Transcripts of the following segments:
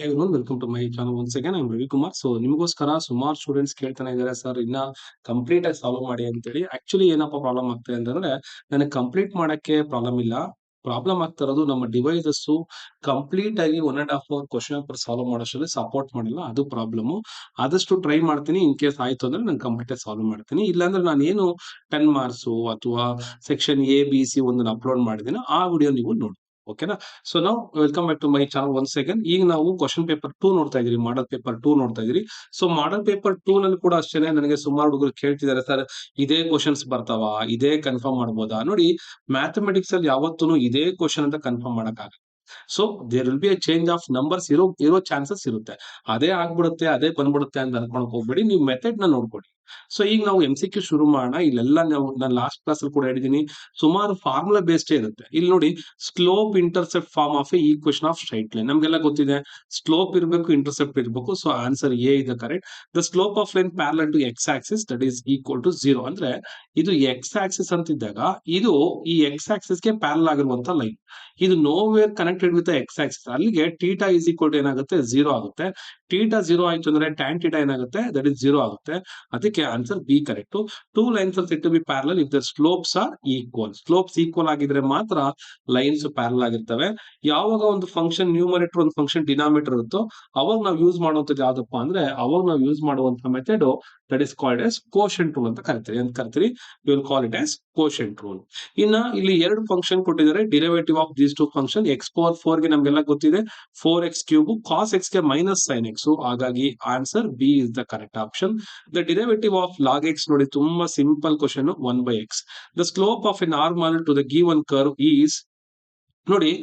Everyone welcome to my channel once again I am Ravikumar. So ನಿಮಗೋಸ್ಕರ ಸುಮಾರು students ಕೇಳ್ತಾನೆ ಇದ್ದಾರೆ, ಸರ್ ಇನ್ನ ಕಂಪ್ಲೀಟ್ ಆಗಿ ಸಾಲ್ವ್ ಮಾಡಿ ಅಂತೇಳಿ. ಆಕ್ಚುಲಿ ಏನಪ್ಪ ಪ್ರಾಬ್ಲಮ್ ಆಗ್ತದೆ ಅಂತಂದ್ರೆ, ನನಗೆ ಕಂಪ್ಲೀಟ್ ಮಾಡಕ್ಕೆ ಪ್ರಾಬ್ಲಮ್ ಇಲ್ಲ. ಪ್ರಾಬ್ಲಮ್ ಆಗ್ತಾ ಇರೋದು ನಮ್ಮ ಡಿವೈಸಸ್ ಕಂಪ್ಲೀಟ್ ಆಗಿ 1.5 ಅವರ್ ಕ್ವಶನ್ ಪೇಪರ್ ಸಾಲ್ವ್ ಮಾಡೋಷ್ಟರಲ್ಲಿ ಸಪೋರ್ಟ್ ಮಾಡಿಲ್ಲ, ಅದು ಪ್ರಾಬ್ಲಮ್. ಆದಷ್ಟು ಟ್ರೈ ಮಾಡ್ತೀನಿ, ಇನ್ ಕೇಸ್ ಆಯ್ತು ಅಂದ್ರೆ ನಾನು ಕಂಪ್ಲೀಟ್ ಆಗಿ ಸಾಲ್ವ್ ಮಾಡ್ತೀನಿ. ಇಲ್ಲಾಂದ್ರೆ ನಾನು ಏನು 10 ಮಾರ್ಕ್ಸ್ ಅಥವಾ ಸೆಕ್ಷನ್ ಎ ಬಿ ಸಿ ಒಂದನ್ನು ಅಪ್ಲೋಡ್ ಮಾಡಿದೀನಿ, ಆ ವಿಡಿಯೋ ನೀವು ನೋಡಿ. ಓಕೆನಾ? ಸೊ ನಾವು welcome back to my channel once again. ಈಗ ನಾವು ಕ್ವಶನ್ ಪೇಪರ್ 2 ನೋಡ್ತಾ ಇದೀರಿ, ಮಾಡಲ್ ಪೇಪರ್ 2 ನೋಡ್ತಾ ಇದೀರಿ. ಸೊ ಮಾಡಲ್ ಪೇಪರ್ 2 ನಲ್ಲಿ ಕೂಡ ಅಷ್ಟೇನೆ ನನಗೆ ಸುಮಾರು ಹುಡುಗರು ಕೇಳ್ತಿದ್ದಾರೆ, ಸರ್ ಇದೇ ಕ್ವಶನ್ಸ್ ಬರ್ತಾವ, ಇದೇ ಕನ್ಫರ್ಮ್ ಮಾಡ್ಬೋದಾ? ನೋಡಿ, ಮ್ಯಾಥಮೆಟಿಕ್ಸ್ ಅಲ್ಲಿ ಯಾವತ್ತೂ ಇದೇ ಕ್ವಶನ್ ಅಂತ ಕನ್ಫರ್ಮ್ ಮಾಡಕ್ಕಾಗಲ್ಲ. So there will be a change of numbers ಇರೋ ಚಾನ್ಸಸ್ ಇರುತ್ತೆ. ಅದೇ ಆಗ್ಬಿಡುತ್ತೆ, ಅದೇ ಬಂದ್ಬಿಡುತ್ತೆ ಅಂತ ಅನ್ಕೊಳಕ್ ಹೋಗ್ಬೇಡಿ, ನೀವು ಮೆಥಡ್ ನ ನೋಡ್ಕೊಡಿ. ಸೊ ಈಗ ನಾವು MCQ ಶುರು ಮಾಡೋಣ. ಇಲ್ಲೆಲ್ಲ ನಾವು ನಾನು ಲಾಸ್ಟ್ ಕ್ಲಾಸ್ ಅಲ್ಲಿ ಕೂಡ ಹೇಳಿದೀನಿ, ಸುಮಾರು ಫಾರ್ಮುಲಾ ಬೇಸ್ಡ್ ಇರುತ್ತೆ. ಇಲ್ಲಿ ನೋಡಿ, slope intercept form of a equation of straight line ನಮ್ಗೆಲ್ಲ ಗೊತ್ತಿದೆ. ಸ್ಲೋಪ್ ಇರಬೇಕು, ಇಂಟರ್ಸೆಪ್ಟ್ ಇರಬೇಕು. ಸೊ ಆನ್ಸರ್ ಎ ಇದೆ correct. The slope of line parallel to x axis that is equal to 0 ಅಂದ್ರೆ ಇದು ಎಕ್ಸ್ ಆಕ್ಸಿಸ್ ಅಂತಿದ್ದಾಗ ಇದು ಈ ಎಕ್ಸ್ ಆಕ್ಸಿಸ್ ಗೆ ಪ್ಯಾರಲ್ ಆಗಿರುವಂತ ಲೈನ್. ಇದು nowhere connected with x axis. ಅಲ್ಲಿಗೆ ಟೀಟಾ ಇಸ್ ಈಕ್ವಲ್ ಟು ಏನಾಗುತ್ತೆ, 0 ಆಗುತ್ತೆ. ಟೀಟಾ 0 ಆಯ್ತು ಅಂದ್ರೆ ಟ್ಯಾನ್ ಟೀಟಾ ಏನಾಗುತ್ತೆ, ದಟ್ ಇಸ್ 0 ಆಗುತ್ತೆ. ಅದಕ್ಕೆ answer B correct. Two lines are said to be parallel if the slopes are equal. Slopes equal ಆಗಿದ್ರೆ ಮಾತ್ರ ಲೈನ್ಸ್ ಪ್ಯಾರಲಲ್ ಆಗಿರ್ತವೆ. ಯಾವಾಗ ಒಂದು ಫಂಕ್ಷನ್ ನ್ಯೂಮರೇಟರ್ ಒಂದು ಫಂಕ್ಷನ್ ಡಿನಾಮಿನೇಟರ್ ಇರುತ್ತೋ ಅವಾಗ ನಾವು ಯೂಸ್ ಮಾಡುವಂತದ್ದು ಯಾವ್ದಪ್ಪ ಅಂದ್ರೆ, ಅವಾಗ ನಾವು ಯೂಸ್ ಮಾಡುವಂತ method that is called as quotient rule ಅಂತ ಕರಿತೀರಿ. ಅಂತ ಕರಿತೀರಿ, you will call it as quotient rule. ಇನ್ನ ಇಲ್ಲಿ ಎರಡು ಫಂಕ್ಷನ್ ಕೊಟ್ಟಿದ್ದಾರೆ, derivative of these two function. X power 4 ಗೆ ನಮ್ಗೆಲ್ಲ ಗೊತ್ತಿದೆ 4x ಕ್ಯೂಬ್, ಕಾಸ್ ಎಕ್ಸ್ ಗೆ ಮೈನಸ್ ಸೈನ್ ಎಕ್ಸ್. ಹಾಗಾಗಿ answer B is the correct option. The derivative of log x ನೋಡಿ, ತುಂಬಾ simple question, 1/x. The slope of a normal to the given curve is, ನೋಡಿ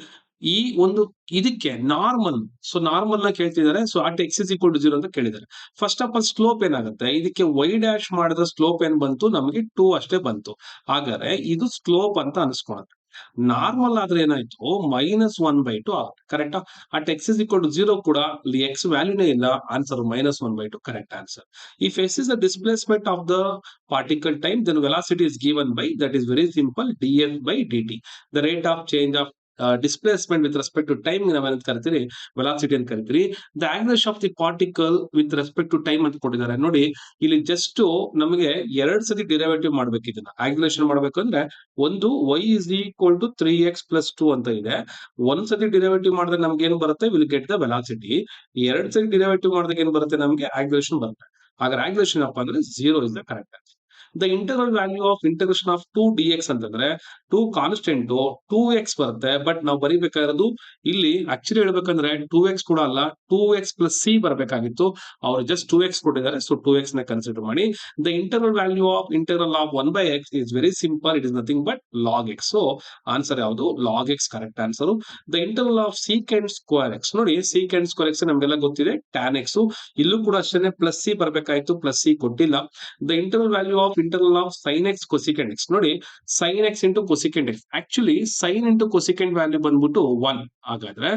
ಈ ಒಂದು ಇದಕ್ಕೆ normal, so normal ನ ಕೇಳ್ತಿದ್ದಾರೆ. So at x is equal to 0 ಅಂತ ಕೇಳಿದ್ದಾರೆ. ಫಸ್ಟ್ ಆಫ್ ಆಲ್ ಸ್ಲೋಪ್ ಏನಾಗುತ್ತೆ, ಇದಕ್ಕೆ y ಡ್ಯಾಶ್ ಮಾಡಿದ ಸ್ಲೋಪ್ ಏನ್ ಬಂತು, ನಮಗೆ 2 ಅಷ್ಟೇ ಬಂತು. ಹಾಗಾದ್ರೆ ಇದು ಸ್ಲೋಪ್ ಅಂತ ಅನ್ಸ್ಕೊಳತ್ತೆ. ನಾರ್ಮಲ್ ಆದ್ರೆ ಏನಾಯ್ತು, -1/2 ಆಗುತ್ತೆ. ಕರೆಕ್ಟಾ? At x is equal to 0 ಕೂಡ ಇಲ್ಲಿ ಎಕ್ಸ್ ವ್ಯಾಲ್ಯೂನೇ ಇಲ್ಲ, answer -1/2 correct answer. If s is the displacement of the particle time, then velocity is given by, that is very simple, df by dt. The rate of change of displacement with respect to time ನಾವೇನಂತ ಕರಿತೀರಿ, velocity ಅಂತ ಕರಿತೀರಿ. The acceleration of the particle with respect to time ಅಂತ ಕೊಟ್ಟಿದ್ದಾರೆ. ನೋಡಿ, ಇಲ್ಲಿ just ನಮಗೆ ಎರಡ್ ಸತಿ ಡಿರೈವೇಟಿವ್ ಮಾಡ್ಬೇಕು. ಇದನ್ನ ಆಂಗ್ಲೇಷನ್ ಮಾಡ್ಬೇಕಂದ್ರೆ, ಒಂದು y is equal to 3x plus 2 ಅಂತ ಇದೆ. ಒಂದ್ ಸತಿ ಡಿರೈವೇಟಿವ್ ಮಾಡಿದ್ರೆ ನಮ್ಗೆ ಏನು ಬರುತ್ತೆ, ವಿಲ್ ಗೆಟ್ ದ ವೆಲಾಸಿಟಿ. ಎರಡ್ ಸತಿ ಡಿರೈವೇಟಿವ್ ಮಾಡಿದಾಗ ಏನು ಬರುತ್ತೆ, ನಮಗೆ ಆಂಗ್ಲೇಷನ್ ಬರುತ್ತೆ. ಹಾಗಾದ್ರೆ ಆಂಗ್ಲೇಷನ್ ಅಪ್ಪ ಅಂದ್ರೆ 0 is the correct answer. The interval value of integration of 2dx ಅಂತಂದ್ರೆ 2 ಕಾನ್ಸ್ಟೆಂಟ್ 2x ಬರುತ್ತೆ. ಬಟ್ ನಾವು ಬರೀಬೇಕಾಗಿರೋದು ಇಲ್ಲಿ ಆಕ್ಚುಲಿ ಹೇಳ್ಬೇಕಂದ್ರೆ 2x ಕೂಡ ಅಲ್ಲ, 2x ಪ್ಲಸ್ c ಬರಬೇಕಾಗಿತ್ತು. ಅವರು ಜಸ್ಟ್ 2x ಕೊಟ್ಟಿದ್ದಾರೆ, ಸೊ 2x ನ ಕನ್ಸಿಡರ್ ಮಾಡಿ. The interval value of integral of 1/x is very simple, it is nothing but log x. So answer ಯಾವುದು, log x correct answer. The interval of secant square x, ನೋಡಿ secant square x ನಮಗೆಲ್ಲ ಗೊತ್ತಿದೆ tan x. ಇಲ್ಲೂ ಕೂಡ ಅಷ್ಟೇ plus c ಬರಬೇಕಾಯ್ತು, plus c ಕೊಟ್ಟಿಲ್ಲ. The interval value of interval of sin x cosecant x, ನೋಡಿ sin x into cosecant x. Actually sin into cosecant value ಬಂದ್ಬಿಟ್ಟು 1. ಹಾಗಾದ್ರೆ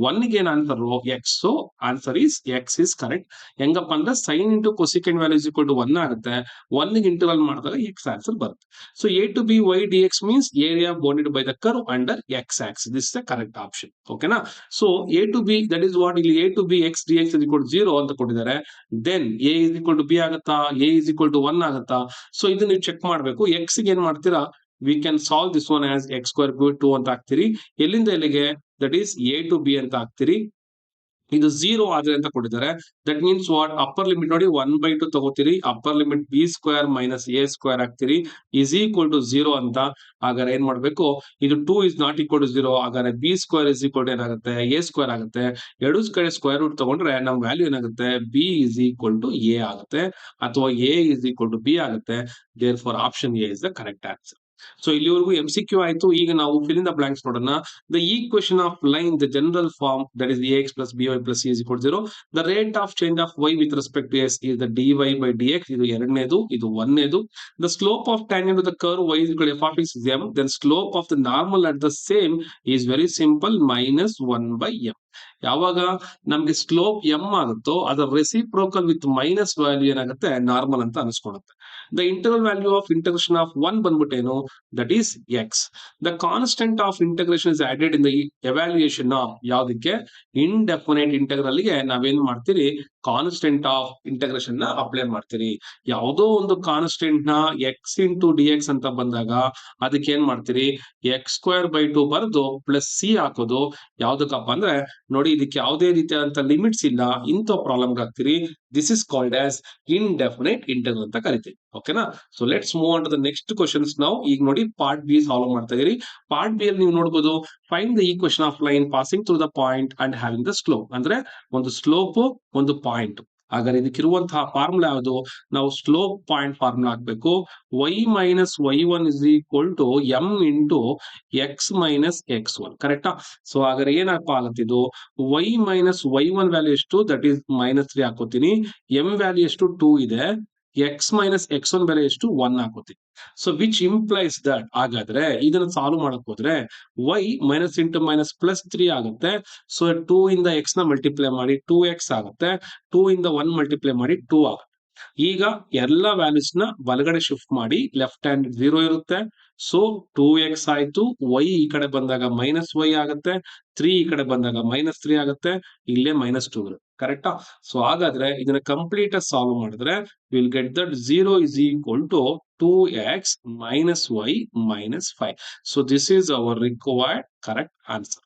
1 ಗೆ ಏನ್ answer, x. So answer is x is correct. ಹೆಂಗಪ್ಪ ಅಂದ್ರೆ sin into cosecant value is equal to 1 ಆಗುತ್ತೆ. 1 ಗೆ interval ಮಾಡಿದಾಗ x ಆನ್ಸರ್ ಬರುತ್ತೆ. ಸೊ a to b y dx means area bounded by the curve under x axis. This is the correct option. ಓಕೆನಾ? So a to b, that is what, ಇಲ್ಲಿ a to b x dx is equal to 0 ಅಂತ ಕೊಟ್ಟಿದ್ದಾರೆ. Then a is equal to b ಆಗುತ್ತಾ, a is equal to 1 ಆಗುತ್ತಾ? So ಇದು ನೀವು check ಮಾಡಬೇಕು. x ಗೆ ಏನ್ ಮಾಡ್ತೀರಾ, V can solve this one as x square 2 ಅಂತ ಹಾಕ್ತಿರಿ. ಎಲ್ಲಿಂದ ಎಲ್ಲಿಗೆ, that is a to b ಅಂತ ಹಾಕ್ತಿರಿ. ಇದು 0 ಆದ್ರೆ ಅಂತ ಕೊಟ್ಟಿದ್ದಾರೆ. That means what, upper limit ನೋಡಿ 1/2 ತಗೋತೀರಿ, upper limit b square minus a square ಹಾಕ್ತಿರಿ, ಈಸ್ ಈಕ್ವಲ್ ಟು 0 ಅಂತ. ಹಾಗಾದ್ರೆ ಏನ್ ಮಾಡ್ಬೇಕು, ಇದು 2 ಇಸ್ ನಾಟ್ ಈಕ್ವಲ್ ಟು 0. ಹಾಗಾದ್ರೆ b square is equal to ಏನಾಗುತ್ತೆ, a ಸ್ಕ್ವೇರ್ ಆಗುತ್ತೆ. ಎರಡು ಕಡೆ ಸ್ಕ್ವೇರ್ ರೂಟ್ ತಗೊಂಡ್ರೆ ನಮ್ ವ್ಯಾಲ್ಯೂ ಏನಾಗುತ್ತೆ, b is equal to a ಆಗುತ್ತೆ, ಅಥವಾ a is equal to b ಆಗುತ್ತೆ. Therefore option A is the correct answer. So ಇಲ್ಲಿವರೆಗೂ MCQ ಆಯ್ತು. ಈಗ ನಾವು ಫಿಲ್ ಇನ್ ದ ಬ್ಲಾಂಕ್ಸ್ ನೋಡೋಣ. The equation of line, the general form, that is ax plus by plus c is equal to 0. The rate of change of y with respect to s is the dy by dx. ಇದು ಎರಡನೇದು, ಇದು ಒಂದನೇದು. The slope of tangent to the curve y is equal to f of x is m. Then slope of the normal at the same is very simple, -1/m. ಯಾವಾಗ ನಮ್ಗೆ slope m ಆಗುತ್ತೋ ಅದರ reciprocal with minus value ಏನಾಗುತ್ತೆ normal ಅಂತ ಅನಿಸ್ಕೊಳುತ್ತೆ. The interval value of integration of one ಬಂದ್ಬಿಟ್ಟೇನು that is x. The constant of integration is added in the evaluation of ಯಾವ್ದಕ್ಕೆ indefinite integral ಗೆ ನಾವೇನ್ ಮಾಡ್ತೀರಿ ಕಾನ್ಸ್ಟೆಂಟ್ ಆಫ್ ಇಂಟಗ್ರೇಷನ್ ನ ಅಪ್ಲೈ ಮಾಡ್ತೀರಿ. ಯಾವುದೋ ಒಂದು ಕಾನ್ಸ್ಟೆಂಟ್ ನ ಎಕ್ಸ್ ಇಂಟು ಡಿ ಎಕ್ಸ್ ಅಂತ ಬಂದಾಗ ಅದಕ್ಕೆ ಏನ್ ಮಾಡ್ತೀರಿ ಎಕ್ಸ್ ಸ್ಕ್ವೇರ್ ಬೈ 2 ಬರೆದು ಪ್ಲಸ್ ಸಿ ಹಾಕೋದು. ಯಾವ್ದಕ್ಕಪ್ಪ ಅಂದ್ರೆ ನೋಡಿ ಇದಕ್ಕೆ ಯಾವುದೇ ರೀತಿಯಾದಂತ ಲಿಮಿಟ್ಸ್ ಇಲ್ಲ, ಇಂಥ ಪ್ರಾಬ್ಲಮ್ ಹಾಕ್ತಿರಿ. This is called as indefinite interval ಅಂತ ಕರಿತೀವಿ. ಓಕೆನಾ? So let's move on to the next questions ನಾವು. ಈಗ ನೋಡಿ ಪಾರ್ಟ್ ಬಿ ಸಾಲ್ವ್ ಮಾಡ್ತಾ ಇದೀರಿ. ಪಾರ್ಟ್ ಬಿ ಅಲ್ಲಿ ನೀವು ನೋಡಬಹುದು find the equation of line passing through the point and having the slope. ಅಂದ್ರೆ ಒಂದು ಸ್ಲೋಪ್ ಒಂದು ಪಾಯಿಂಟ್. ಹಾಗಾದ್ರೆ ಇದಕ್ಕಿರುವಂತಹ ಫಾರ್ಮುಲಾ ಯಾವುದು? ನಾವು ಸ್ಲೋಪ್ ಪಾಯಿಂಟ್ ಫಾರ್ಮುಲಾ ಹಾಕ್ಬೇಕು. y minus y1 is equal to m into x minus x1. ಕರೆಕ್ಟಾ? ಸೊ ಹಾಗಾದ್ರೆ ಏನಪ್ಪ ಆಗುತ್ತೆ ಇದು y ಮೈನಸ್ y1 ವ್ಯಾಲ್ಯೂ ಎಷ್ಟು ದಟ್ ಈಸ್ -3 ಹಾಕೋತೀನಿ. m ವ್ಯಾಲ್ಯೂ ಎಷ್ಟು 2 ಇದೆ. ಎಕ್ಸ್ ಮೈನಸ್ x1 ಬೆಲೆ ಎಷ್ಟು 1 ಹಾಕೋತೀನಿ. ಸೊ ವಿಚ್ ಇಂಪ್ಲೈಸ್ ದಟ್ ಹಾಗಾದ್ರೆ ಇದನ್ನ ಸಾಲ್ವ್ ಮಾಡಕ್ ಹೋದ್ರೆ y minus into minus plus 3 ಆಗುತ್ತೆ. ಸೊ 2 ಇಂದ x ನ ಮಲ್ಟಿಪ್ಲೈ ಮಾಡಿ 2x ಆಗುತ್ತೆ. 2 ಇಂದ 1 ಮಲ್ಟಿಪ್ಲೈ ಮಾಡಿ 2 ಆಗುತ್ತೆ. ಈಗ ಎಲ್ಲ ವ್ಯಾಲ್ಯೂಸ್ ನ ಬಲಗಡೆ ಶಿಫ್ಟ್ ಮಾಡಿ ಲೆಫ್ಟ್ ಹ್ಯಾಂಡ್ 0 ಇರುತ್ತೆ. ಸೊ 2x ಆಯ್ತು. y ಈ ಕಡೆ ಬಂದಾಗ ಮೈನಸ್ y ಆಗುತ್ತೆ. 3 ಈ ಕಡೆ ಬಂದಾಗ -3 ಆಗುತ್ತೆ. ಇಲ್ಲೇ -2 ಇರುತ್ತೆ. ಕರೆಕ್ಟಾ? ಸೊ ಹಾಗಾದ್ರೆ ಇದನ್ನ ಕಂಪ್ಲೀಟ್ ಸಾಲ್ವ್ ಮಾಡಿದ್ರೆ will get that 0 is equal to 2x minus y minus 5. So this is our required correct answer.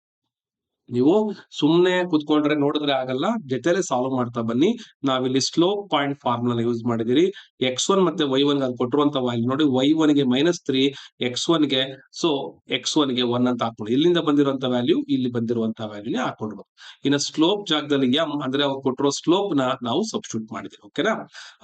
ನೀವು ಸುಮ್ಮನೆ ಕುತ್ಕೊಂಡ್ರೆ ನೋಡಿದ್ರೆ ಆಗಲ್ಲ, ಜೊತೆಲೆ ಸಾಲ್ವ್ ಮಾಡ್ತಾ ಬನ್ನಿ. ನಾವಿಲ್ಲಿ ಸ್ಲೋಪ್ ಪಾಯಿಂಟ್ ಫಾರ್ಮುಲಾ ಯೂಸ್ ಮಾಡಿದಿರಿ. x1 ಮತ್ತೆ y1 ಗೆ ಕೊಟ್ಟಿರುವಂತ ವ್ಯಾಲ್ಯೂ ನೋಡಿ, y1 ಗೆ -3, x1 ಗೆ ಸೊ x1 ಗೆ 1 ಅಂತ ಹಾಕೊಂಡು ಇಲ್ಲಿಂದ ಬಂದಿರುವಂತ ವ್ಯಾಲ್ಯೂ ಇಲ್ಲಿ ಬಂದಿರುವಂತ ವ್ಯಾಲ್ಯೂನೇ ಹಾಕೊಂಡ್ಬೋದು. ಇನ್ನು ಸ್ಲೋಪ್ ಜಾಗದಲ್ಲಿ m ಅಂದ್ರೆ ಅವ್ರು ಕೊಟ್ಟಿರೋ ಸ್ಲೋಪ್ ನ ನಾವು ಸಬ್ಸ್ಟಿಟ್ಯೂಟ್ ಮಾಡಿದ್ವಿ. ಓಕೆನಾ?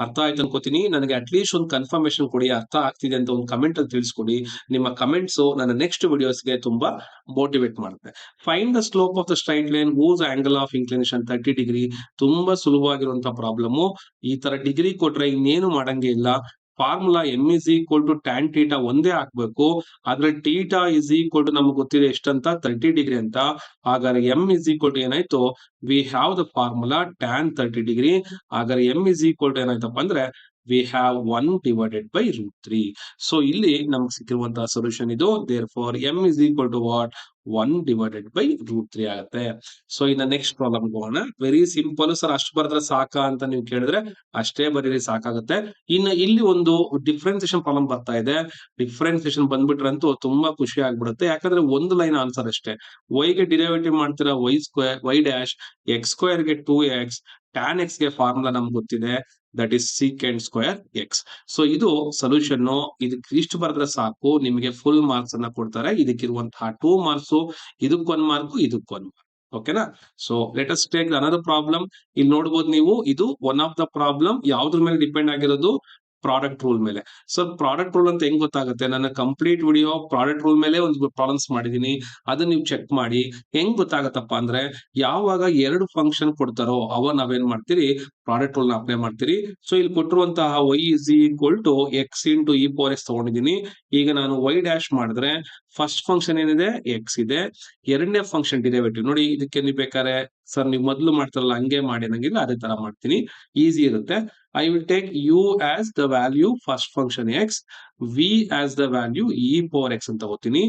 ಅರ್ಥ ಆಯ್ತು ಅನ್ಕೋತೀನಿ. ನನಗೆ ಅಟ್ಲೀಸ್ಟ್ ಒಂದು ಕನ್ಫರ್ಮೇಶನ್ ಕೊಡಿ, ಅರ್ಥ ಆಗ್ತಿದೆ ಅಂತ ಒಂದು ಕಮೆಂಟ್ ಅಲ್ಲಿ ತಿಳಿಸ್ಕೊಡಿ. ನಿಮ್ಮ ಕಮೆಂಟ್ಸ್ ನನ್ನ ನೆಕ್ಸ್ಟ್ ವಿಡಿಯೋಸ್ಗೆ ತುಂಬಾ ಮೋಟಿವೇಟ್ ಮಾಡುತ್ತೆ. Find the slope of the straight line whose angle of inclination 30 degree. ತುಂಬಾ ಸುಲಭವಾಗಿರುವಂತಹ ಪ್ರಾಬ್ಲಮ್. ಈ ತರ ಡಿಗ್ರಿ ಕೊಟ್ರೆ ಇನ್ನೇನು ಮಾಡಂಗೆ ಇಲ್ಲ. Formula m is equal to tan theta ಒಂದೇ ಹಾಕ್ಬೇಕು. ಆದ್ರೆ ಟೀಟಾ ಇಸ್ ಈಕ್ವಲ್ ಟು ನಮ್ಗೆ ಗೊತ್ತಿದೆ ಎಷ್ಟಂತ 30 ಡಿಗ್ರಿ ಅಂತ. ಹಾಗಾದ್ರೆ m ಇಸ್ ಈಕ್ವಲ್ ಟು ಏನಾಯ್ತು we have the formula tan 30 degree. ಹಾಗಾದ್ರೆ m ಇಸ್ ಈಕ್ವಲ್ ಟು ಏನಾಯ್ತಪ್ಪ ಅಂದ್ರೆ we have 1 divided by root 3. So ಇಲ್ಲಿ ನಮ್ಗೆ ಸಿಕ್ಕಿರುವಂತಹ ಸೊಲ್ಯೂಷನ್ ಇದು. therefore m is equal to what 1 divided by root 3 ಆಗುತ್ತೆ. ಸೊ ಇನ್ನ next problem ಹೋಗೋಣ. ವೆರಿ ಸಿಂಪಲ್ ಸರ್, ಅಷ್ಟು ಬರೆದ್ರೆ ಸಾಕಾ ಅಂತ ನೀವು ಕೇಳಿದ್ರೆ ಅಷ್ಟೇ ಬರೀರಿ, ಸಾಕಾಗುತ್ತೆ. ಇನ್ನು ಇಲ್ಲಿ ಒಂದು ಡಿಫ್ರೆನ್ಸಿಯೇಷನ್ ಪ್ರಾಬ್ಲಮ್ ಬರ್ತಾ ಇದೆ. ಡಿಫ್ರೆನ್ಸಿಯೇಷನ್ ಬಂದ್ಬಿಟ್ರಂತೂ ತುಂಬಾ ಖುಷಿ ಆಗ್ಬಿಡುತ್ತೆ. ಯಾಕಂದ್ರೆ ಒಂದು ಲೈನ್ ಆನ್ಸರ್ ಅಷ್ಟೇ. y ಗೆ ಡಿರೈವೇಟಿವ್ ಮಾಡ್ತೀರಾ y square y dash, x square ಗೆ 2x, tan x ಗೆ ಫಾರ್ಮುಲಾ ನಮ್ಗೆ ಗೊತ್ತಿದೆ that is secant square x. So ಇದು ಸೊಲ್ಯೂಷನ್. ಇದಕ್ಕೆ ಇಷ್ಟು ಬರೆದ್ರೆ ಸಾಕು, ನಿಮಗೆ ಫುಲ್ ಮಾರ್ಕ್ಸ್ ಅನ್ನ ಕೊಡ್ತಾರೆ. ಇದಕ್ಕಿರುವಂತಹ 2 ಮಾರ್ಕ್ಸ್, ಇದಕ್ಕೊಂದು ಮಾರ್ಕ್, ಇದಕ್ಕೊಂದು ಮಾರ್ಕ್. ಓಕೆನಾ? So let us take another problem. ಇಲ್ಲಿ ನೋಡಬಹುದು ನೀವು, ಇದು ಒನ್ ಆಫ್ ದ ಪ್ರಾಬ್ಲಮ್ ಯಾವ್ದ್ರ ಮೇಲೆ ಡಿಪೆಂಡ್ ಆಗಿರೋದು ಪ್ರಾಡಕ್ಟ್ ರೂಲ್ ಮೇಲೆ. ಸೊ ಪ್ರಾಡಕ್ಟ್ ರೂಲ್ ಅಂತ ಹೆಂಗ್ ಗೊತ್ತಾಗುತ್ತೆ? ನನ್ನ ಕಂಪ್ಲೀಟ್ ವಿಡಿಯೋ ಪ್ರಾಡಕ್ಟ್ ರೂಲ್ ಮೇಲೆ ಒಂದು ಪ್ರಾಬ್ಲಮ್ಸ್ ಮಾಡಿದೀನಿ, ಅದನ್ನ ನೀವು ಚೆಕ್ ಮಾಡಿ. ಹೆಂಗ್ ಗೊತ್ತಾಗತ್ತಪ್ಪ ಅಂದ್ರೆ ಯಾವಾಗ ಎರಡು ಫಂಕ್ಷನ್ ಕೊಡ್ತಾರೋ ಅವ ನಾವೇನ್ ಮಾಡ್ತೀರಿ ಪ್ರಾಡಕ್ಟ್ ರೂಲ್ ನ ಅಪ್ಲೈ ಮಾಡ್ತೀರಿ. ಸೊ ಇಲ್ಲಿ ಕೊಟ್ಟಿರುವಂತಹ y is equal to x into e power x ತಗೊಂಡಿದ್ದೀನಿ. ಈಗ ನಾನು y ಡ್ಯಾಶ್ ಮಾಡಿದ್ರೆ ಫಸ್ಟ್ ಫಂಕ್ಷನ್ ಏನಿದೆ ಎಕ್ಸ್ ಇದೆ. ಎರಡನೇ ಫಂಕ್ಷನ್ ಡಿರೈವೇಟಿವ್ ನೋಡಿ, ಇದಕ್ಕೆ ನೀವು ಬೇಕಾದ್ರೆ ಸರ್ ನೀವು ಮೊದಲು ಮಾಡ್ತಾರಲ್ಲ ಹಂಗೆ ಮಾಡಿ ಅನ್ನಂಗಿಲ್ಲ, ಅದೇ ತರ ಮಾಡ್ತೀನಿ, ಈಸಿ ಇರುತ್ತೆ. I will take u as the value first function x, v as the value e power x ಅಂತ ತಗೋತೀನಿ.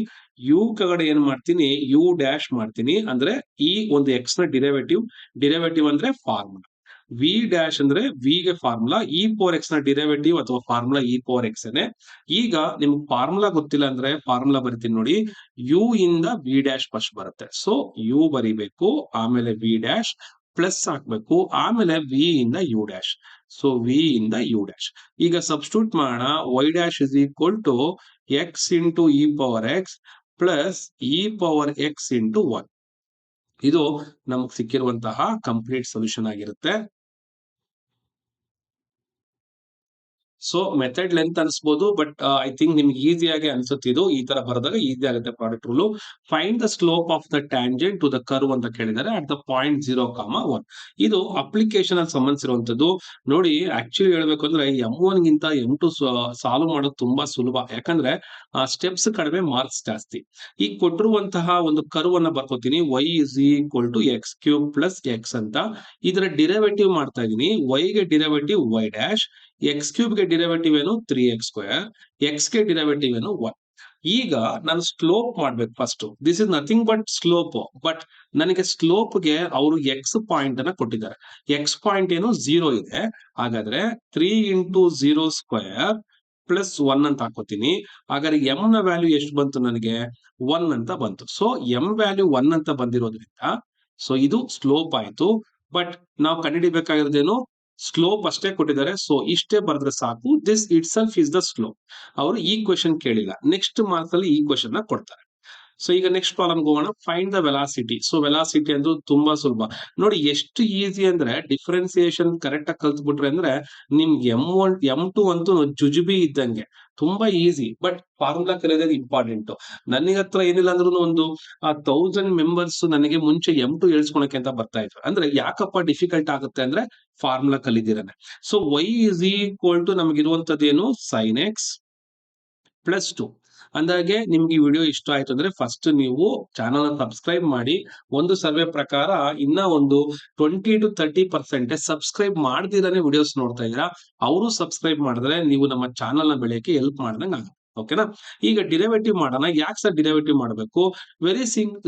u ಕಡೆ ಏನ್ ಮಾಡ್ತೀನಿ u ಡ್ಯಾಶ್ ಮಾಡ್ತೀನಿ. ಅಂದ್ರೆ ಈ ಒಂದು x ನ ಡಿರೈವೇಟಿವ್ ಅಂದ್ರೆ ಫಾರ್ಮುಲಾ. v ಡ್ಯಾಶ್ ಅಂದ್ರೆ v ಗೆ ಫಾರ್ಮುಲಾ, e ಪವರ್ x ನ ಡಿರೈವೇಟಿವ್ ಅಥವಾ ಫಾರ್ಮುಲಾ e ಪವರ್ x ನೇ. ಈಗ ನಿಮ್ಗೆ ಫಾರ್ಮುಲಾ ಗೊತ್ತಿಲ್ಲ ಅಂದ್ರೆ ಫಾರ್ಮುಲಾ ಬರಿತೀನಿ ನೋಡಿ. u ಇಂದ v ಡ್ಯಾಶ್ ಫಸ್ಟ್ ಬರುತ್ತೆ. ಸೊ u ಬರಿಬೇಕು, ಆಮೇಲೆ v ಡ್ಯಾಶ್ ಪ್ಲಸ್ ಹಾಕ್ಬೇಕು, ಆಮೇಲೆ v ಇಂದ u ಡ್ಯಾಶ್. ಸೊ v ಇಂದ u ಡ್ಯಾಶ್. ಈಗ ಸಬ್ಸ್ಟಿಟ್ಯೂಟ್ ಮಾಡೋಣ. y dash is equal to x into e power x plus e power x into 1. ಇದು ನಮ್ಗೆ ಸಿಕ್ಕಿರುವಂತಹ ಕಂಪ್ಲೀಟ್ ಸೊಲ್ಯೂಷನ್ ಆಗಿರುತ್ತೆ. ಸೊ ಮೆಥಡ್ ಲೆಂತ್ ಅನ್ಸ್ಬೋದು, ಬಟ್ ಐ ಥಿಂಕ್ ನಿಮ್ಗೆ ಈಸಿಯಾಗಿ ಅನ್ಸುತ್ತೆ. ಇದು ಈ ತರ ಬರೆದಾಗ ಈಸಿ ಆಗುತ್ತೆ product rule. Find the slope of the tangent to the curve ಅಂತ ಕೇಳಿದ್ದಾರೆ ಅಟ್ ದ ಪಾಯಿಂಟ್ 0,1. ಇದು ಅಪ್ಲಿಕೇಶನ್ ಅಲ್ಲಿ ಸಂಬಂಧಿಸಿರುವಂತದ್ದು. ನೋಡಿ, ಆಕ್ಚುಲಿ ಹೇಳ್ಬೇಕು ಅಂದ್ರೆ M1 ಗಿಂತ M2 ಸಾಲ್ವ್ ಮಾಡೋದು ತುಂಬಾ ಸುಲಭ. ಯಾಕಂದ್ರೆ ಸ್ಟೆಪ್ಸ್ ಕಡಿಮೆ, ಮಾರ್ಕ್ಸ್ ಜಾಸ್ತಿ. ಈಗ ಕೊಟ್ಟಿರುವಂತಹ ಒಂದು ಕರ್ವ್ ಅನ್ನ ಬರ್ಕೋತೀನಿ, y is equal to x³ plus x ಅಂತ. ಇದರ ಡಿರೈವೇಟಿವ್ ಮಾಡ್ತಾ ಇದೀನಿ. y ಗೆ ಡಿರೈವೇಟಿವ್ y ಡ್ಯಾಶ್, x³ ಗೆ ಡಿರೈವೇಟಿವ್ ಏನು 3x², x ಗೆ ಡಿರೈವೇಟಿವ್ ಏನು 1. ಈಗ ನಾನು ಸ್ಲೋಪ್ ಮಾಡ್ಬೇಕು first. This is nothing but slope. But ನನಗೆ ಸ್ಲೋಪ್ ಗೆ ಅವರು ಎಕ್ಸ್ ಪಾಯಿಂಟ್ ಅನ್ನ ಕೊಟ್ಟಿದ್ದಾರೆ. ಎಕ್ಸ್ ಪಾಯಿಂಟ್ ಏನು 0 ಇದೆ. ಹಾಗಾದ್ರೆ 3 ಇಂಟು 0² ಪ್ಲಸ್ 1 ಅಂತ ಹಾಕೋತೀನಿ. ಹಾಗಾದ್ರೆ ಎಂ ನ ವ್ಯಾಲ್ಯೂ ಎಷ್ಟು ಬಂತು ನನಗೆ? 1 ಅಂತ ಬಂತು. ಸೊ ಎಂ ವ್ಯಾಲ್ಯೂ 1 ಅಂತ ಬಂದಿರೋದ್ರಿಂದ ಸೊ ಇದು ಸ್ಲೋಪ್ ಆಯ್ತು. ಬಟ್ ನಾವು ಕಂಡುಹಿಡಿಬೇಕಾಗಿರೋದೇನು? ಸ್ಲೋಪ್ ಅಷ್ಟೇ ಕೊಟ್ಟಿದ್ದಾರೆ. ಸೊ ಇಷ್ಟೇ ಬರೆದ್ರೆ ಸಾಕು. This itself is the slope. ಅವರು ಈ ಕ್ವೆಶನ್ ಕೇಳಿಲ್ಲ. ನೆಕ್ಸ್ಟ್ ಮಾರ್ಕ್ಸ್ ಅಲ್ಲಿ ಈ ಕ್ವೆಶನ್ ನ ಕೊಡ್ತಾರೆ. ಸೊ ಈಗ ನೆಕ್ಸ್ಟ್ ಪ್ರಾಬ್ಲಮ್ ಹೋಗೋಣ. Find the velocity. So velocity ಅಂದ್ರೆ ತುಂಬಾ ಸುಲಭ. ನೋಡಿ ಎಷ್ಟು ಈಸಿ ಅಂದ್ರೆ, ಡಿಫ್ರೆನ್ಸಿಯೇಷನ್ ಕರೆಕ್ಟ್ ಆಗಿ ಕಲ್ತ್ಬಿಟ್ರೆ ಅಂದ್ರೆ ನಿಮ್ಗೆ M1 M2 ಅಂತೂ ಜುಜುಬಿ ಇದ್ದಂಗೆ, ತುಂಬಾ ಈಸಿ. ಬಟ್ ಫಾರ್ಮುಲಾ ಕಲಿಯೋದು ಇಂಪಾರ್ಟೆಂಟ್. ನನಗೆ ಹತ್ರ ಏನಿಲ್ಲ ಅಂದ್ರೂ ಒಂದು 1000 ಮೆಂಬರ್ಸ್ ನನಗೆ ಮುಂಚೆ M2 ಹೇಳ್ಸ್ಕೊಳಕ್ಕೆ ಅಂತ ಬರ್ತಾ ಇದ್ರು. ಅಂದ್ರೆ ಯಾಕಪ್ಪ ಡಿಫಿಕಲ್ಟ್ ಆಗುತ್ತೆ ಅಂದ್ರೆ ಫಾರ್ಮುಲಾ ಕಲಿದಿರಾನೆ. So y is equal to ನಮಗಿರುವಂತದ್ದೇನು sin x ಪ್ಲಸ್ 2. ಅಂದಾಗೆ ನಿಮ್ಗೆ ಈ ವಿಡಿಯೋ ಇಷ್ಟ ಆಯ್ತು ಅಂದ್ರೆ ಫಸ್ಟ್ ನೀವು ಚಾನಲ್ ಸಬ್ಸ್ಕ್ರೈಬ್ ಮಾಡಿ. ಒಂದು ಸರ್ವೆ ಪ್ರಕಾರ ಇನ್ನ ಒಂದು 20 to 30% ಸಬ್ಸ್ಕ್ರೈಬ್ ಮಾಡ್ದಿರಾನೆ ವಿಡಿಯೋಸ್ ನೋಡ್ತಾ ಇದ್ದೀರಾ. ಅವರು ಸಬ್ಸ್ಕ್ರೈಬ್ ಮಾಡಿದ್ರೆ ನೀವು ನಮ್ಮ ಚಾನಲ್ ನ ಬೆಳೆಯಕ್ಕೆ ಹೆಲ್ಪ್ ಮಾಡ್ದಂಗೆ ಆಗುತ್ತೆ. ಓಕೆನಾ? ಈಗ ಡಿರೈವೇಟಿವ್ ಮಾಡೋಣ. ಯಾಕೆ ಸರ್ ಡಿರೈವೇಟಿವ್ ಮಾಡಬೇಕು? Very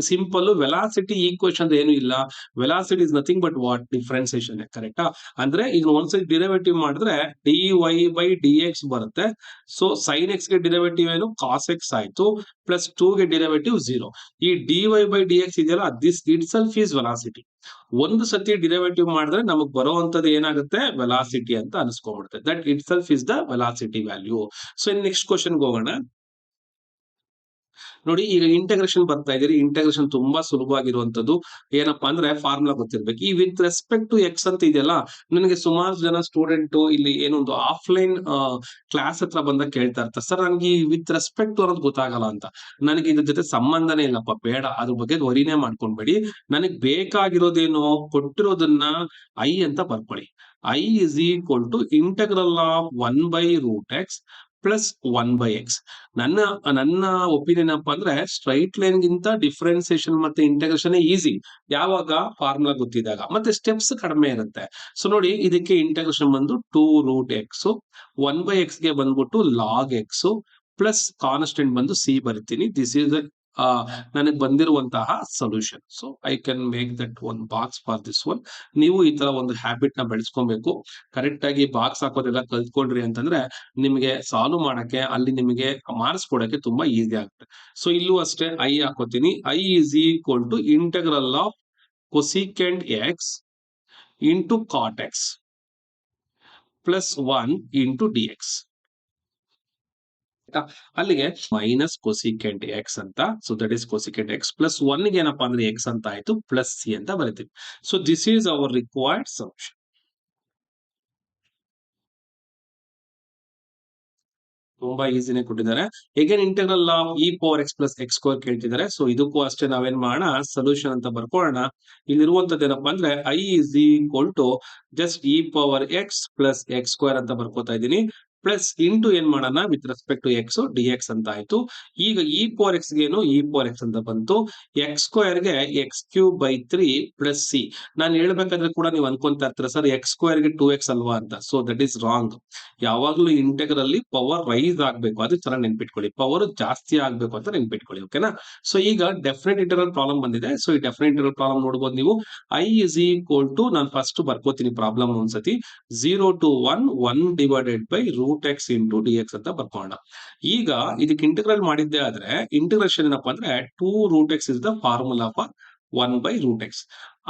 simple. ವೆಲಾಸಿಟಿ ಈಕ್ವೇಶನ್ ಏನು ಇಲ್ಲ. Velocity is nothing but what? Differentiation. ಕರೆಕ್ಟಾ? ಅಂದ್ರೆ ಈಗ ಒಂದ್ಸರಿ ಡಿರೈವೇಟಿವ್ ಮಾಡಿದ್ರೆ dy/dx ಬರುತ್ತೆ. ಸೊ sin x ಗೆ ಡಿರೈವೇಟಿವ್ ಏನು? cos x ಆಯ್ತು. ಪ್ಲಸ್ 2 ಗೆ ಡಿರೈವೇಟಿವ್ 0. ಈ dy/dx ಇದೆಯಲ್ಲ, this itself is velocity. ಒಂದು ಸತಿ ಡಿರೈವೇಟಿವ್ ಮಾಡಿದ್ರೆ ನಮಗ್ ಬರುವಂತದ್ದು ಏನಾಗುತ್ತೆ? ವೆಲಾಸಿಟಿ ಅಂತ ಅನ್ಸ್ಕೊಂಡ್ಬಿಡುತ್ತೆ. That itself is the velocity value. So next question ಹೋಗೋಣ. ನೋಡಿ, ಈಗ ಇಂಟಗ್ರೇಷನ್ ಬರ್ತಾ ಇದೀರಿ. ಇಂಟಗ್ರೇಷನ್ ತುಂಬಾ ಸುಲಭವಾಗಿರುವಂತದ್ದು. ಏನಪ್ಪಾ ಅಂದ್ರೆ ಫಾರ್ಮುಲಾ ಗೊತ್ತಿರ್ಬೇಕು. ಈ ವಿತ್ ರೆಸ್ಪೆಕ್ಟ್ ಟು ಎಕ್ಸ್ ಅಂತ ಇದೆಯಲ್ಲ, ನನಗೆ ಸುಮಾರು ಜನ ಸ್ಟೂಡೆಂಟ್ ಇಲ್ಲಿ ಏನೊಂದು ಆಫ್ಲೈನ್ ಕ್ಲಾಸ್ ಹತ್ರ ಬಂದಾಗ ಕೇಳ್ತಾ ಇರ್ತಾರೆ, ಸರ್ ನನ್ಗೆ ಈ ವಿತ್ ರೆಸ್ಪೆಕ್ಟ್ ಅನ್ನೋದು ಗೊತ್ತಾಗಲ್ಲ ಅಂತ. ನನಗೆ ಇದ್ರ ಜೊತೆ ಸಂಬಂಧನೇ ಇಲ್ಲಪ್ಪ, ಬೇಡ, ಅದ್ರ ಬಗ್ಗೆ ವರಿನೇ ಮಾಡ್ಕೊಂಡ್ಬೇಡಿ. ನನಗ್ ಬೇಕಾಗಿರೋದೇನು? ಕೊಟ್ಟಿರೋದನ್ನ ಐ ಅಂತ ಬರ್ಕೊಳ್ಳಿ. I is equal to integral of 1/√x plus 1/x. ನನ್ನ ಒಪಿನಿಯನ್ ಏನಪ್ಪಾ ಅಂದ್ರೆ ಸ್ಟ್ರೈಟ್ ಲೈನ್ ಗಿಂತ ಡಿಫ್ರೆನ್ಸಿಯೇಷನ್ ಮತ್ತೆ ಇಂಟಗ್ರೇಷನ್ ಈಸಿ. ಯಾವಾಗ? ಫಾರ್ಮುಲಾ ಗೊತ್ತಿದ್ದಾಗ. ಮತ್ತೆ ಸ್ಟೆಪ್ಸ್ ಕಡಿಮೆ ಇರುತ್ತೆ. ಸೊ ನೋಡಿ, ಇದಕ್ಕೆ ಇಂಟಗ್ರೇಷನ್ ಬಂದು 2√x, 1/x ಗೆ ಬಂದ್ಬಿಟ್ಟು log x ಪ್ಲಸ್ ಕಾನ್ಸ್ಟೆಂಟ್ ಬಂದು c ಬರಿತೀನಿ. ದಿಸ್ ಇಸ್ ನನಗೆ ಬಂದಿರುವಂತಹ solution. So I can make that one box for this one. ನೀವು ಈ ತರ ಒಂದು ಹ್ಯಾಬಿಟ್ ನ ಬೆಳೆಸ್ಕೊಬೇಕು. ಕರೆಕ್ಟ್ ಆಗಿ ಬಾಕ್ಸ್ ಹಾಕೋದೆಲ್ಲ ಕಲ್ತ್ಕೊಂಡ್ರಿ ಅಂತಂದ್ರೆ ನಿಮಗೆ ಸಾಲ್ವ್ ಮಾಡಕ್ಕೆ, ಅಲ್ಲಿ ನಿಮಗೆ ಮಾರ್ಕ್ಸ್ ಕೊಡಕ್ಕೆ ತುಂಬಾ ಈಸಿ ಆಗುತ್ತೆ. ಸೊ ಇಲ್ಲೂ ಅಷ್ಟೇ ಐ ಹಾಕೋತೀನಿ. I is equal to integral of cosecant x into cot x plus 1 into d x. ಅಲ್ಲಿಗೆ ಮೈನಸ್ ಕೊಸಿಕೆಂಟ್ ಎಕ್ಸ್ ಅಂತ. So that is cosecant x plus 1 ಗೆ ಏನಪ್ಪಾ ಅಂದ್ರೆ ಎಕ್ಸ್ ಅಂತ ಆಯ್ತು, ಪ್ಲಸ್ ಸಿ ಅಂತ ಬರೀತೀವಿ. So this is our required solution. ತುಂಬಾ ಈಸಿನೇ ಕೊಟ್ಟಿದ್ದಾರೆ. Again integral of e⁴x plus x² ಕೇಳ್ತಿದ್ದಾರೆ. ಸೊ ಇದಕ್ಕೂ ಅಷ್ಟೇ ನಾವೇನ್ ಮಾಡೋಣ? ಸೊಲ್ಯೂಷನ್ ಅಂತ ಬರ್ಕೊಳ್ಳೋಣ. ಇಲ್ಲಿರುವಂತದ್ದು ಏನಪ್ಪಾ ಅಂದ್ರೆ i is equal to just e⁴x plus x² ಅಂತ ಬರ್ಕೋತಾ ಇದ್ದೀನಿ. ಪ್ಲಸ್ ಇಂಟು ಏನ್ ಮಾಡೋಣ? With respect to x dx ಅಂತ ಆಯ್ತು. ಈಗ e⁴x ಗೆ ಏನು? e⁴x ಅಂತ ಬಂತು. x² ಗೆ x³ ಪ್ಲಸ್ ಸಿ. ನಾನು ಹೇಳ್ಬೇಕಾದ್ರೆ ಕೂಡ ನೀವು ಅನ್ಕೊಂತಾ ಇರ್ತೀರ, ಸರ್ x² ಗೆ 2x ಅಲ್ವಾ ಅಂತ. So that is wrong. ಯಾವಾಗ್ಲೂ ಇಂಟೆಗ್ರಲ್ ಅಲ್ಲಿ ಪವರ್ ರೈಸ್ ಆಗ್ಬೇಕು, ಅದು ಚೆನ್ನಾಗಿ ನೆನ್ಪಿಟ್ಕೊಳ್ಳಿ. ಪವರ್ ಜಾಸ್ತಿ ಆಗ್ಬೇಕು ಅಂತ ನೆನ್ಪಿಟ್ಕೊಳ್ಳಿ. ಓಕೆನಾ? ಸೊ ಈಗ ಡೆಫಿನೆಟ್ ಇಂಟೆಗ್ರಲ್ ಪ್ರಾಬ್ಲಮ್ ಬಂದಿದೆ. ಸೊ ಈ ಡೆಫಿನೆಟ್ ಇಂಟೆಗ್ರಲ್ ಪ್ರಾಬ್ಲಮ್ ನೋಡಬಹುದು ನೀವು. ಐ ಇಸ್ ಈಕ್ವಲ್ ಟು, ನಾನು ಫಸ್ಟ್ ಬರ್ಕೋತೀನಿ ಪ್ರಾಬ್ಲಮ್ ಒಂದ್ಸತಿ. 0 to 1 ಡಿವೈಡೆಡ್ ಬೈ√x ಇಂಟು dx ಅಂತ ಬರ್ಕೋಣ. ಈಗ ಇದಕ್ಕೆ ಇಂಟೆಗ್ರಲ್ ಮಾಡಿದ್ದೆ ಆದ್ರೆ ಇಂಟಿಗ್ರೇಷನ್ ಏನಪ್ಪಾ ಅಂದ್ರೆ 2√x is the formula for 1/√x.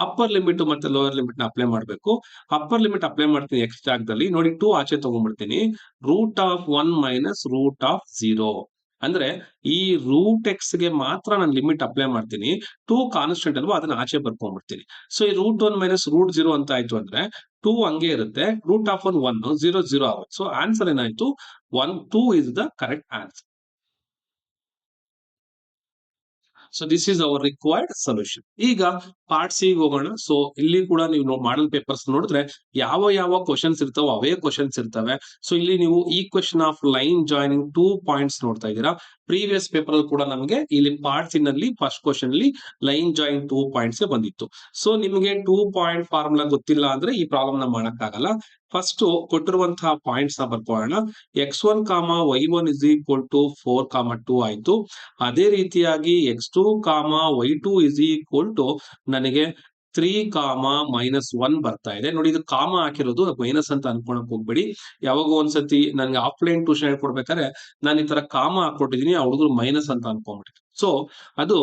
Upper limit ಮತ್ತೆ ಲೋವರ್ ಲಿಮಿಟ್ ನ ಅಪ್ಲೈ ಮಾಡಬೇಕು. ಅಪ್ಪರ್ ಲಿಮಿಟ್ ಅಪ್ಲೈ ಮಾಡ್ತೀನಿ ಎಕ್ಸ್ ಜಾಗದಲ್ಲಿ. ನೋಡಿ, 2 ಆಚೆ ತಗೊಂಡ್ಬಿಡ್ತೀನಿ. √1 ಮೈನಸ್ √0. ಅಂದ್ರೆ ಈ ರೂಟ್ ಎಕ್ಸ್ ಗೆ ಮಾತ್ರ ನಾನು ಲಿಮಿಟ್ ಅಪ್ಲೈ ಮಾಡ್ತೀನಿ. 2 ಕಾನ್ಸ್ಟೆಂಟ್ ಅಲ್ವಾ, ಅದನ್ನ ಆಚೆ ಬರ್ಕೊಂಡ್ಬಿಡ್ತೀನಿ. ಸೊ ಈ √1 ಮೈನಸ್ √0 ಅಂತ ಆಯ್ತು ಅಂದ್ರೆ 2 ಹಂಗೆ ಇರುತ್ತೆ. √1 1 0 0 ಆಗುತ್ತೆ. ಸೊ ಆನ್ಸರ್ ಏನಾಯ್ತು? 1 2 is the correct answer. So this is our required solution. ಈಗ ಪಾರ್ಟ್ ಸಿ ಹೋಗೋಣ. ಸೊ ಇಲ್ಲಿ ಕೂಡ ನೀವು ಮಾಡಲ್ ಪೇಪರ್ಸ್ ನೋಡಿದ್ರೆ ಯಾವ ಯಾವ ಕ್ವಶನ್ಸ್ ಇರ್ತಾವ ಅವೇ ಕ್ವಶನ್ಸ್ ಇರ್ತವೆ. ಸೊ ಇಲ್ಲಿ ನೀವು equation of line joining 2 points ನೋಡ್ತಾ ಇದ್ದೀರಾ. ಪ್ರೀವಿಯಸ್ ಪೇಪರ್ ಅಲ್ಲಿ ಕೂಡ ನಮಗೆ ಇಲ್ಲಿ ಪಾರ್ಟ್ ಸಿ ನಲ್ಲಿ ಫಸ್ಟ್ ಕ್ವಶನ್ ಅಲ್ಲಿ ಲೈನ್ ಜಾಯಿನ್ 2 ಪಾಯಿಂಟ್ಸ್ ಬಂದಿತ್ತು. ಸೊ ನಿಮಗೆ 2 ಪಾಯಿಂಟ್ ಫಾರ್ಮುಲಾ ಗೊತ್ತಿಲ್ಲ ಅಂದ್ರೆ ಈ ಪ್ರಾಬ್ಲಮ್ ನ ಮಾಡಕ್ಕಾಗಲ್ಲ. ಫಸ್ಟ್ ಕೊಟ್ಟಿರುವಂತಹ ಪಾಯಿಂಟ್ಸ್ ನ ಬರ್ಕೊಳ್ಳೋಣ. x1 y1 is equal to 4 2 ಆಯ್ತು. ಅದೇ ರೀತಿಯಾಗಿ x2 y2 is equal to ನನಗೆ 3 -1 ಬರ್ತಾ ಇದೆ. ನೋಡಿ, ಇದು ಕಾಮ ಹಾಕಿರೋದು ಮೈನಸ್ ಅಂತ ಅನ್ಕೊಳಕ್ ಹೋಗ್ಬೇಡಿ. ಯಾವಾಗ ಒಂದ್ಸತಿ ನನ್ಗೆ ಆಫ್ಲೈನ್ ಟ್ಯೂಷನ್ ಹೇಳ್ಕೊಡ್ಬೇಕಾದ್ರೆ ನಾನು ಈ ತರ ಕಾಮ ಹಾಕೊಟ್ಟಿದೀನಿ, ಆ ಹುಡುಗರು ಮೈನಸ್ ಅಂತ ಅನ್ಕೊಂಡ್ಬಿಟ್ಟಿದ್ರು. ಸೊ ಅದು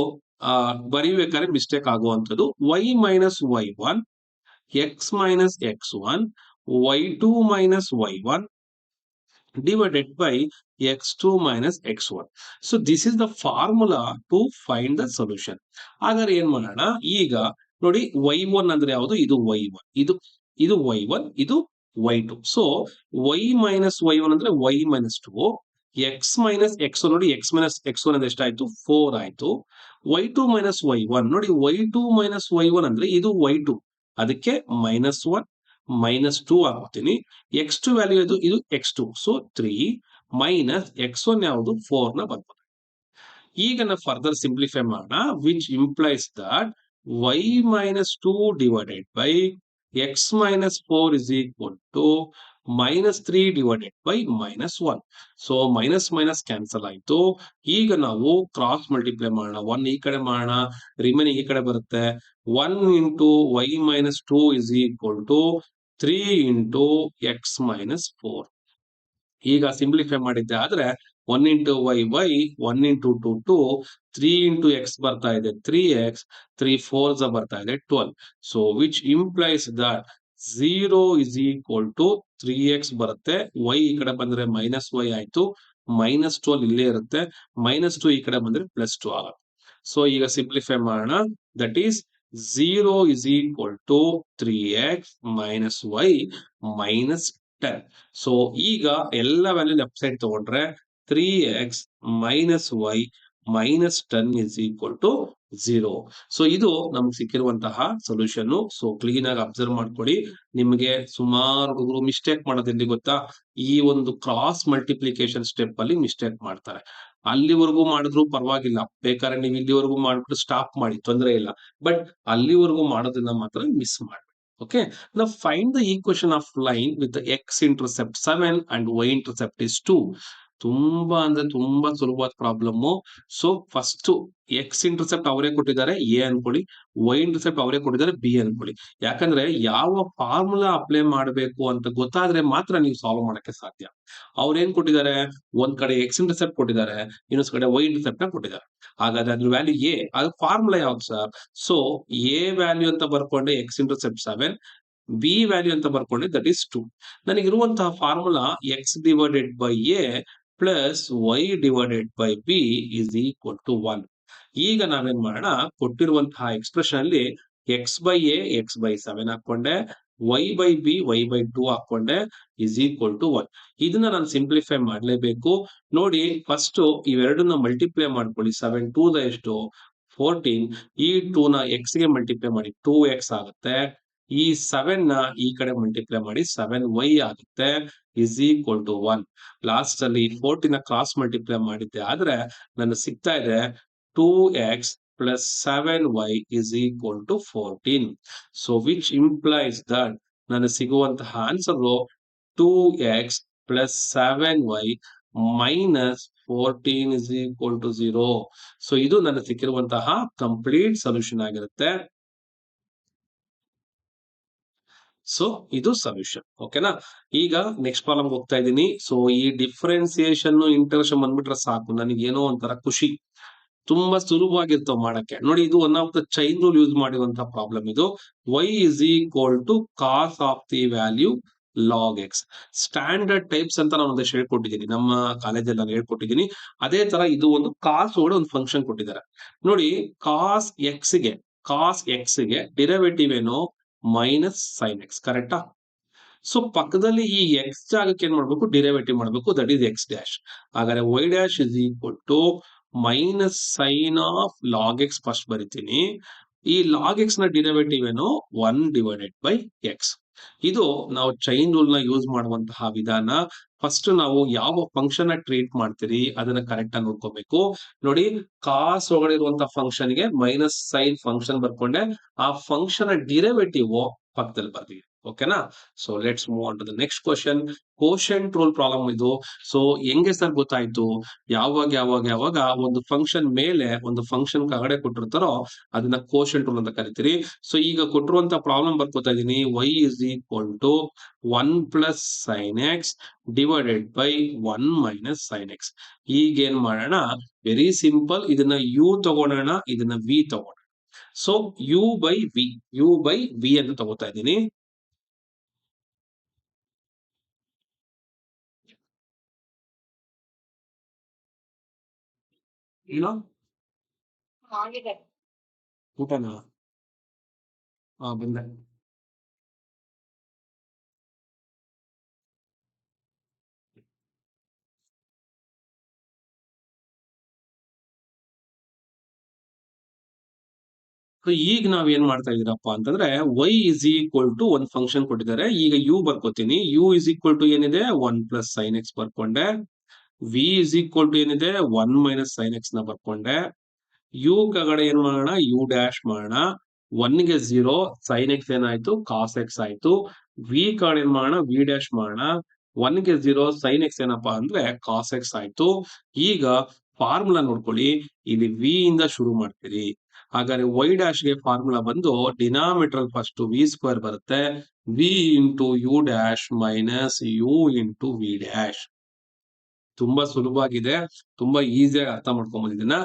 ಬರೀಬೇಕಾದ್ರೆ ಮಿಸ್ಟೇಕ್ ಆಗುವಂಥದ್ದು. y minus y1 x minus x1 y2 minus y1 divided by x2 minus x1. So this is the formula to find the solution. ಹಾಗಾದ್ರೆ ಏನ್ ಮಾಡೋಣ? ಈಗ ನೋಡಿ, y1 ಅಂದ್ರೆ ಯಾವುದು? ಇದು y1, ಇದು y1, ಇದು y2. So y minus y1 ಅಂದ್ರೆ y minus 2, x minus x1 ನೋಡಿ, x minus x1 ಅಂದ್ರೆ ಎಷ್ಟಾಯ್ತು? 4 ಆಯ್ತು. y2 minus y1 ನೋಡಿ, y2 minus y1 ಅಂದ್ರೆ ಇದು y2, ಅದಕ್ಕೆ -1 -2 ಹಾಕ್ತೀನಿ. x2 ವ್ಯಾಲ್ಯೂ ಇದು x2, ಸೊ 3 ಮೈನಸ್ x1 ಯಾವುದು? 4 ನ ಬರ್ಬೋದು. ಈಗ ನಾವು ಫರ್ದರ್ ಸಿಂಪ್ಲಿಫೈ ಮಾಡೋಣ, which implies that y minus 2 divided by x minus 4 is equal to -3 divided by -1. So minus minus cancel ಆಯ್ತು. ಈಗ ನಾವು ಕ್ರಾಸ್ ಮಲ್ಟಿಪ್ಲೈ ಮಾಡೋಣ. 1 ಈ ಕಡೆ ಮಾಡೋಣ, ರಿಮೈನಿಂಗ್ ಈ ಕಡೆ ಬರುತ್ತೆ. 1 into y minus 2 is equal to 3 into x minus 4. ಈಗ ಸಿಂಪ್ಲಿಫೈ ಮಾಡಿದ್ದೆ ಆದ್ರೆ 1 into y 1 into 2 2, 3 into x ಬರ್ತಾ ಇದೆ 3x, 3 4s ಬರ್ತಾ ಇದೆ 12. So which implies that 0 is equal to 3x ಬರುತ್ತೆ. y ಈ ಕಡೆ ಬಂದ್ರೆ -y ಆಯ್ತು. -12 ಇಲ್ಲೇ ಇರುತ್ತೆ. -2 ಈ ಕಡೆ ಬಂದ್ರೆ +2 ಆಗುತ್ತೆ. ಸೊ ಈಗ ಸಿಂಪ್ಲಿಫೈ ಮಾಡೋಣ. That is 0 is equal to 3x minus y minus 10. So ಈಗ ಎಲ್ಲ ವ್ಯಾಲ್ಯೂ ಲೆಫ್ಟ್ ಸೈಡ್ ತಗೊಂಡ್ರೆ 3x minus y minus 10 is equal to 0. So ಇದು ನಮ್ಗೆ ಸಿಕ್ಕಿರುವಂತಹ ಸೊಲ್ಯೂಷನ್. ಸೊ ಕ್ಲೀನ್ ಆಗಿ ಅಬ್ಸರ್ವ್ ಮಾಡ್ಕೊಳ್ಳಿ. ನಿಮಗೆ ಸುಮಾರು ಹುಡುಗರು ಮಿಸ್ಟೇಕ್ ಮಾಡೋದೆಲ್ಲಿ ಗೊತ್ತಾ? ಈ ಒಂದು ಕ್ರಾಸ್ ಮಲ್ಟಿಪ್ಲಿಕೇಶನ್ ಸ್ಟೆಪ್ ಅಲ್ಲಿ ಮಿಸ್ಟೇಕ್ ಮಾಡ್ತಾರೆ. ಅಲ್ಲಿವರೆಗೂ ಮಾಡಿದ್ರು ಪರವಾಗಿಲ್ಲ, ಬೇಕಾದ್ರೆ ನೀವು ಇಲ್ಲಿವರೆಗೂ ಮಾಡ್ಬಿಟ್ಟು ಸ್ಟಾಪ್ ಮಾಡಿ, ತೊಂದರೆ ಇಲ್ಲ. ಬಟ್ ಅಲ್ಲಿವರೆಗೂ ಮಾಡೋದನ್ನ ಮಾತ್ರ ಮಿಸ್ ಮಾಡಿ. Okay, now find the equation of line with the x-intercept 7 and y-intercept is 2. ತುಂಬಾ ಅಂದ್ರೆ ತುಂಬಾ ಸುಲಭವಾದ problem. So first X intercept ಅವರೇ ಕೊಟ್ಟಿದ್ದಾರೆ, ಎ ಅನ್ಕೊಳ್ಳಿ. ವೈ ಇಂಟರ್ಸೆಪ್ಟ್ ಅವರೇ ಕೊಟ್ಟಿದ್ದಾರೆ, ಬಿ ಅನ್ಕೊಳ್ಳಿ. ಯಾಕಂದ್ರೆ ಯಾವ ಫಾರ್ಮುಲಾ ಅಪ್ಲೈ ಮಾಡಬೇಕು ಅಂತ ಗೊತ್ತಾದ್ರೆ ಮಾತ್ರ ನೀವು ಸಾಲ್ವ್ ಮಾಡಕ್ಕೆ ಸಾಧ್ಯ. ಅವ್ರೇನ್ ಕೊಟ್ಟಿದ್ದಾರೆ? ಒಂದ್ ಕಡೆ ಎಕ್ಸ್ ಇಂಟರ್ಸೆಪ್ಟ್ ಕೊಟ್ಟಿದ್ದಾರೆ, ಇನ್ನೊಂದ್ ಕಡೆ ವೈ ಇಂಟರ್ಸೆಪ್ಟ್ ನ ಕೊಟ್ಟಿದ್ದಾರೆ. ಹಾಗಾದ್ರೆ ಅದ್ರ ವ್ಯಾಲ್ಯೂ ಎ, ಅದು ಫಾರ್ಮುಲಾ ಯಾವ್ದು ಸರ್? ಸೊ ಎ ವ್ಯಾಲ್ಯೂ ಅಂತ ಬರ್ಕೊಂಡೆ ಎಕ್ಸ್ ಇಂಟರ್ಸೆಪ್ಟ್ 7, ಬಿ ವ್ಯಾಲ್ಯೂ ಅಂತ ಬರ್ಕೊಂಡೆ ದಟ್ ಈಸ್ 2. ನನಗಿರುವಂತಹ formula x divided by a plus y divided by b is equal to 1. ಈಗ ನಾವೇನ್ ಮಾಡೋಣ? ಕೊಟ್ಟಿರುವಂತಹ ಎಕ್ಸ್ಪ್ರೆಷನ್ ಅಲ್ಲಿ x by a x by 7 ಹಾಕೊಂಡೆ, y by b y by 2 ಹಾಕೊಂಡೆ, ಇಸ್ ಈಕ್ವಲ್ ಟು 1. ಇದನ್ನ ನಾನು ಸಿಂಪ್ಲಿಫೈ ಮಾಡ್ಲೇಬೇಕು. ನೋಡಿ, ಫಸ್ಟ್ ಇವೆರಡನ್ನ ಮಲ್ಟಿಪ್ಲೈ ಮಾಡ್ಕೊಳ್ಳಿ. 7 2 ದ ಎಷ್ಟು? 14. ಈ 2 ನ ಎಕ್ಸ್ ಗೆ ಮಲ್ಟಿಪ್ಲೈ ಮಾಡಿ 2x ಆಗುತ್ತೆ. ಈ 7 ನ ಈ ಕಡೆ ಮಲ್ಟಿಪ್ಲೈ ಮಾಡಿ 7y ಆಗುತ್ತೆ, ಇಸ್ ಈಕ್ವಲ್ ಟು 1. ಲಾಸ್ಟ್ ಅಲ್ಲಿ 14 ನ ಕ್ರಾಸ್ ಮಲ್ಟಿಪ್ಲೈ ಮಾಡಿದ್ದೆ ಆದ್ರೆ ನನಗೆ ಸಿಗ್ತಾ ಇದೆ 2x plus 7y is equal to 14. So which implies that ನನಗೆ ಸಿಗುವಂತಹ answer 2x plus 7y minus 14 is equal to 0. So ಇದು ನನಗೆ ಸಿಕ್ಕಿರುವಂತಹ ಕಂಪ್ಲೀಟ್ ಸೊಲ್ಯೂಷನ್ ಆಗಿರುತ್ತೆ. ಸೊ ಇದು ಸೊಲ್ಯೂಷನ್. ಓಕೆನಾ? ಈಗ ನೆಕ್ಸ್ಟ್ ಪ್ರಾಬ್ಲಮ್ ಹೋಗ್ತಾ ಇದ್ದೀನಿ. ಸೊ ಈ ಡಿಫ್ರೆನ್ಸಿಯೇಷನ್ ಇಂಟರ್ಸೆಪ್ಷನ್ ಬಂದ್ಬಿಟ್ರೆ ಸಾಕು, ನನಗೇನೋ ಒಂಥರ ಖುಷಿ. ತುಂಬಾ ಸುಲಭವಾಗಿರ್ತಾವ ಮಾಡಕ್ಕೆ. ನೋಡಿ, ಇದು one of the chain rule use ಮಾಡಿರುವಂತಹ ಪ್ರಾಬ್ಲಮ್ ಇದು. y is equal to cos of the value log X. Standard types ಅಂತ ನಾನು ಒಂದಷ್ಟು ಹೇಳ್ಕೊಟ್ಟಿದ್ದೀನಿ, ನಮ್ಮ ಕಾಲೇಜಲ್ಲಿ ನಾನು ಹೇಳ್ಕೊಟ್ಟಿದ್ದೀನಿ. ಅದೇ ತರ ಇದು ಒಂದು ಕಾಸ್ ಒಳಗಡೆ ಒಂದು ಫಂಕ್ಷನ್ ಕೊಟ್ಟಿದ್ದಾರೆ ನೋಡಿ. ಕಾಸ್ ಎಕ್ಸ್ಗೆ ಡಿರೈವೇಟಿವ್ ಏನು? ಮೈನಸ್ ಸೈನ್ ಎಕ್ಸ್, ಕರೆಕ್ಟಾ? ಸೊ ಪಕ್ಕದಲ್ಲಿ ಈ ಎಕ್ಸ್ ಜಾಗಕ್ಕೆ ಏನ್ ಮಾಡ್ಬೇಕು? ಡಿರೈವೇಟಿವ್ ಮಾಡ್ಬೇಕು, ದಟ್ ಈಸ್ ಎಕ್ಸ್ ಡ್ಯಾಶ್. ಹಾಗಾದ್ರೆ y dash is equal to minus sine of log x first ಬರಿತೀನಿ. ಈ ಲಾಗ್ ಎಕ್ಸ್ ನ ಡಿರೈವೇಟಿವ್ ಏನು? 1/x. ಇದು ನಾವು ಚೈನ್ ರೂಲ್ ನ ಯೂಸ್ ಮಾಡುವಂತಹ ವಿಧಾನ. ಫಸ್ಟ್ ನಾವು ಯಾವ ಫಂಕ್ಷನ್ ನ ಟ್ರೀಟ್ ಮಾಡ್ತೀರಿ ಅದನ್ನ ಕರೆಕ್ಟ್ ಆಗಿ ನೋಡ್ಕೋಬೇಕು ನೋಡಿ. ಕಾಸ್ ಒಳಗಡೆ ಇರುವಂತಹ ಫಂಕ್ಷನ್ ಗೆ ಮೈನಸ್ ಸೈನ್ ಫಂಕ್ಷನ್ ಬರ್ಕೊಂಡೆ, ಆ ಫಂಕ್ಷನ್ ಡಿರೈವೇಟಿವ್ ಪಕ್ಕದಲ್ಲಿ ಬರ್ತೀವಿ. ಓಕೆನಾ? So let's move on to the next question. Quotient rule problem ಇದು. ಸೊ ಹೆಂಗೆ ಸರ್ ಗೊತ್ತಾಯ್ತು? ಯಾವಾಗ ಒಂದು ಫಂಕ್ಷನ್ ಮೇಲೆ ಒಂದು ಫಂಕ್ಷನ್ ಕೆಳಗಡೆ ಕೊಟ್ಟಿರ್ತಾರೋ ಅದನ್ನ ಕೋಶೆಂಟ್ ರೂಲ್ ಅಂತ ಕರಿತೀರಿ. ಸೊ ಈಗ ಕೊಟ್ಟಿರುವಂತ ಪ್ರಾಬ್ಲಮ್ ಬರ್ಕೋತಾ ಇದೀನಿ. y is equal to 1 plus sin x divided by 1 minus sin x. ಈಗ ಏನ್ ಮಾಡೋಣ? Very simple. ಇದನ್ನ u ತಗೊಳ್ಳೋಣ, ಇದನ್ನ v ತಗೊಳ್ಳೋಣ. ಸೊ u by v ಅಂತ ತಗೋತಾ ಇದ್ದೀನಿ. ಏನೋ ಊಟನಾ? ಬಂದೆ. ಈಗ ನಾವ್ ಏನ್ ಮಾಡ್ತಾ ಇದೀರಪ್ಪ ಅಂತಂದ್ರೆ, y is equal to ಒಂದು ಫಂಕ್ಷನ್ ಕೊಟ್ಟಿದ್ದಾರೆ. ಈಗ u ಬರ್ಕೋತೀನಿ. u is equal to ಏನಿದೆ? 1 plus sin x ಬರ್ಕೊಂಡೆ. v is equal to ಏನಿದೆ? 1 minus sin x ನ ಬರ್ಕೊಂಡೆ. u ಕಗಡೆ ಏನ್ ಮಾಡೋಣ? u ಡ್ಯಾಶ್ ಮಾಡೋಣ. 1 ಗೆ 0, sin x ಏನಾಯ್ತು? cos x ಆಯ್ತು. v ಕಡೆ ಏನ್ ಮಾಡೋಣ? v ಡ್ಯಾಶ್ ಮಾಡೋಣ. 1 ಗೆ 0, sin x ಏನಪ್ಪಾ ಅಂದ್ರೆ cos x ಆಯ್ತು. ಈಗ ಫಾರ್ಮುಲಾ ನೋಡ್ಕೊಳ್ಳಿ, ಇಲ್ಲಿ v ಇಂದ ಶುರು ಮಾಡ್ತೀರಿ. ಹಾಗಾದ್ರೆ y ಡ್ಯಾಶ್ ಗೆ ಫಾರ್ಮುಲಾ ಬಂದು ಡಿನಾಮಿನೇಟರ್ ಫಸ್ಟ್ v ಸ್ಕ್ವೇರ್ ಬರುತ್ತೆ, v into u dash minus u into v dash. ತುಂಬಾ ಸುಲಭವಾಗಿದೆ, ತುಂಬಾ ಈಸಿಯಾಗಿ ಅರ್ಥ ಮಾಡ್ಕೊಂಬೋದು ಇದನ್ನ.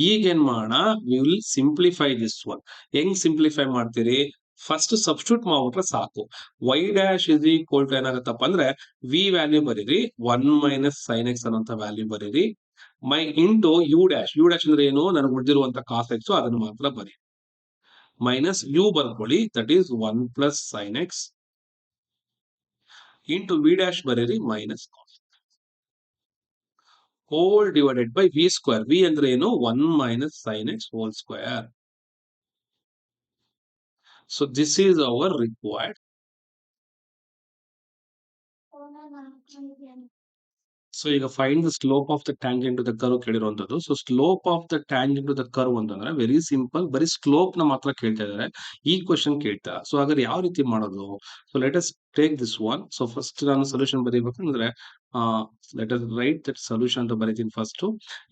ಈಗ ಏನ್ ಮಾಡೋಣ? We will simplify this one. ಹೆಂಗ್ ಸಿಂಪ್ಲಿಫೈ ಮಾಡ್ತೀರಿ? ಫಸ್ಟ್ ಸಬ್ಸ್ಟಿಟ್ಯೂಟ್ ಮಾಡ್ಬಿಟ್ರೆ ಸಾಕು. y dash is equal to ಏನಾಗುತ್ತಪ್ಪ ಅಂದ್ರೆ v ವ್ಯಾಲ್ಯೂ ಬರೀರಿ, 1 ಮೈನಸ್ ಸೈನ್ ಎಕ್ಸ್ ಅನ್ನೋಂಥ ವ್ಯಾಲ್ಯೂ ಬರೀರಿ, into u dash. U dash ಅಂದ್ರೆ ಏನು? ನನಗೆ ಉಳಿದಿರುವಂತ ಕಾಸ್ ಎಕ್ಸ್, ಅದನ್ನು ಮಾತ್ರ ಬರೀ. ಮೈನಸ್ ಯು ಬರ್ಕೊಳ್ಳಿ, that is 1 plus sine x into v dash ಬರೀರಿ, minus cos whole divided by v square. V ಅಂದ್ರೆ ಏನು? 1 minus sine x whole square. So this is our required. So ಈಗ find the slope of the tangent to the curve ಕೇಳಿರುವಂತದ್ದು. So slope of the tangent to the curve ಅಂತಂದ್ರೆ very simple, ಬರೀ slope ನ ಮಾತ್ರ ಕೇಳ್ತಾ ಇದಾರೆ, ಈ question ಕೇಳ್ತಾ. ಸೊ ಹಾಗಾದ್ರೆ ಯಾವ ರೀತಿ ಮಾಡೋದು? So let us take this one. So first ನಾನು ಸೊಲ್ಯೂಷನ್ ಬರೀಬೇಕಂದ್ರೆ let us write that solution ಅಂತ ಬರೀತೀನಿ ಫಸ್ಟ್.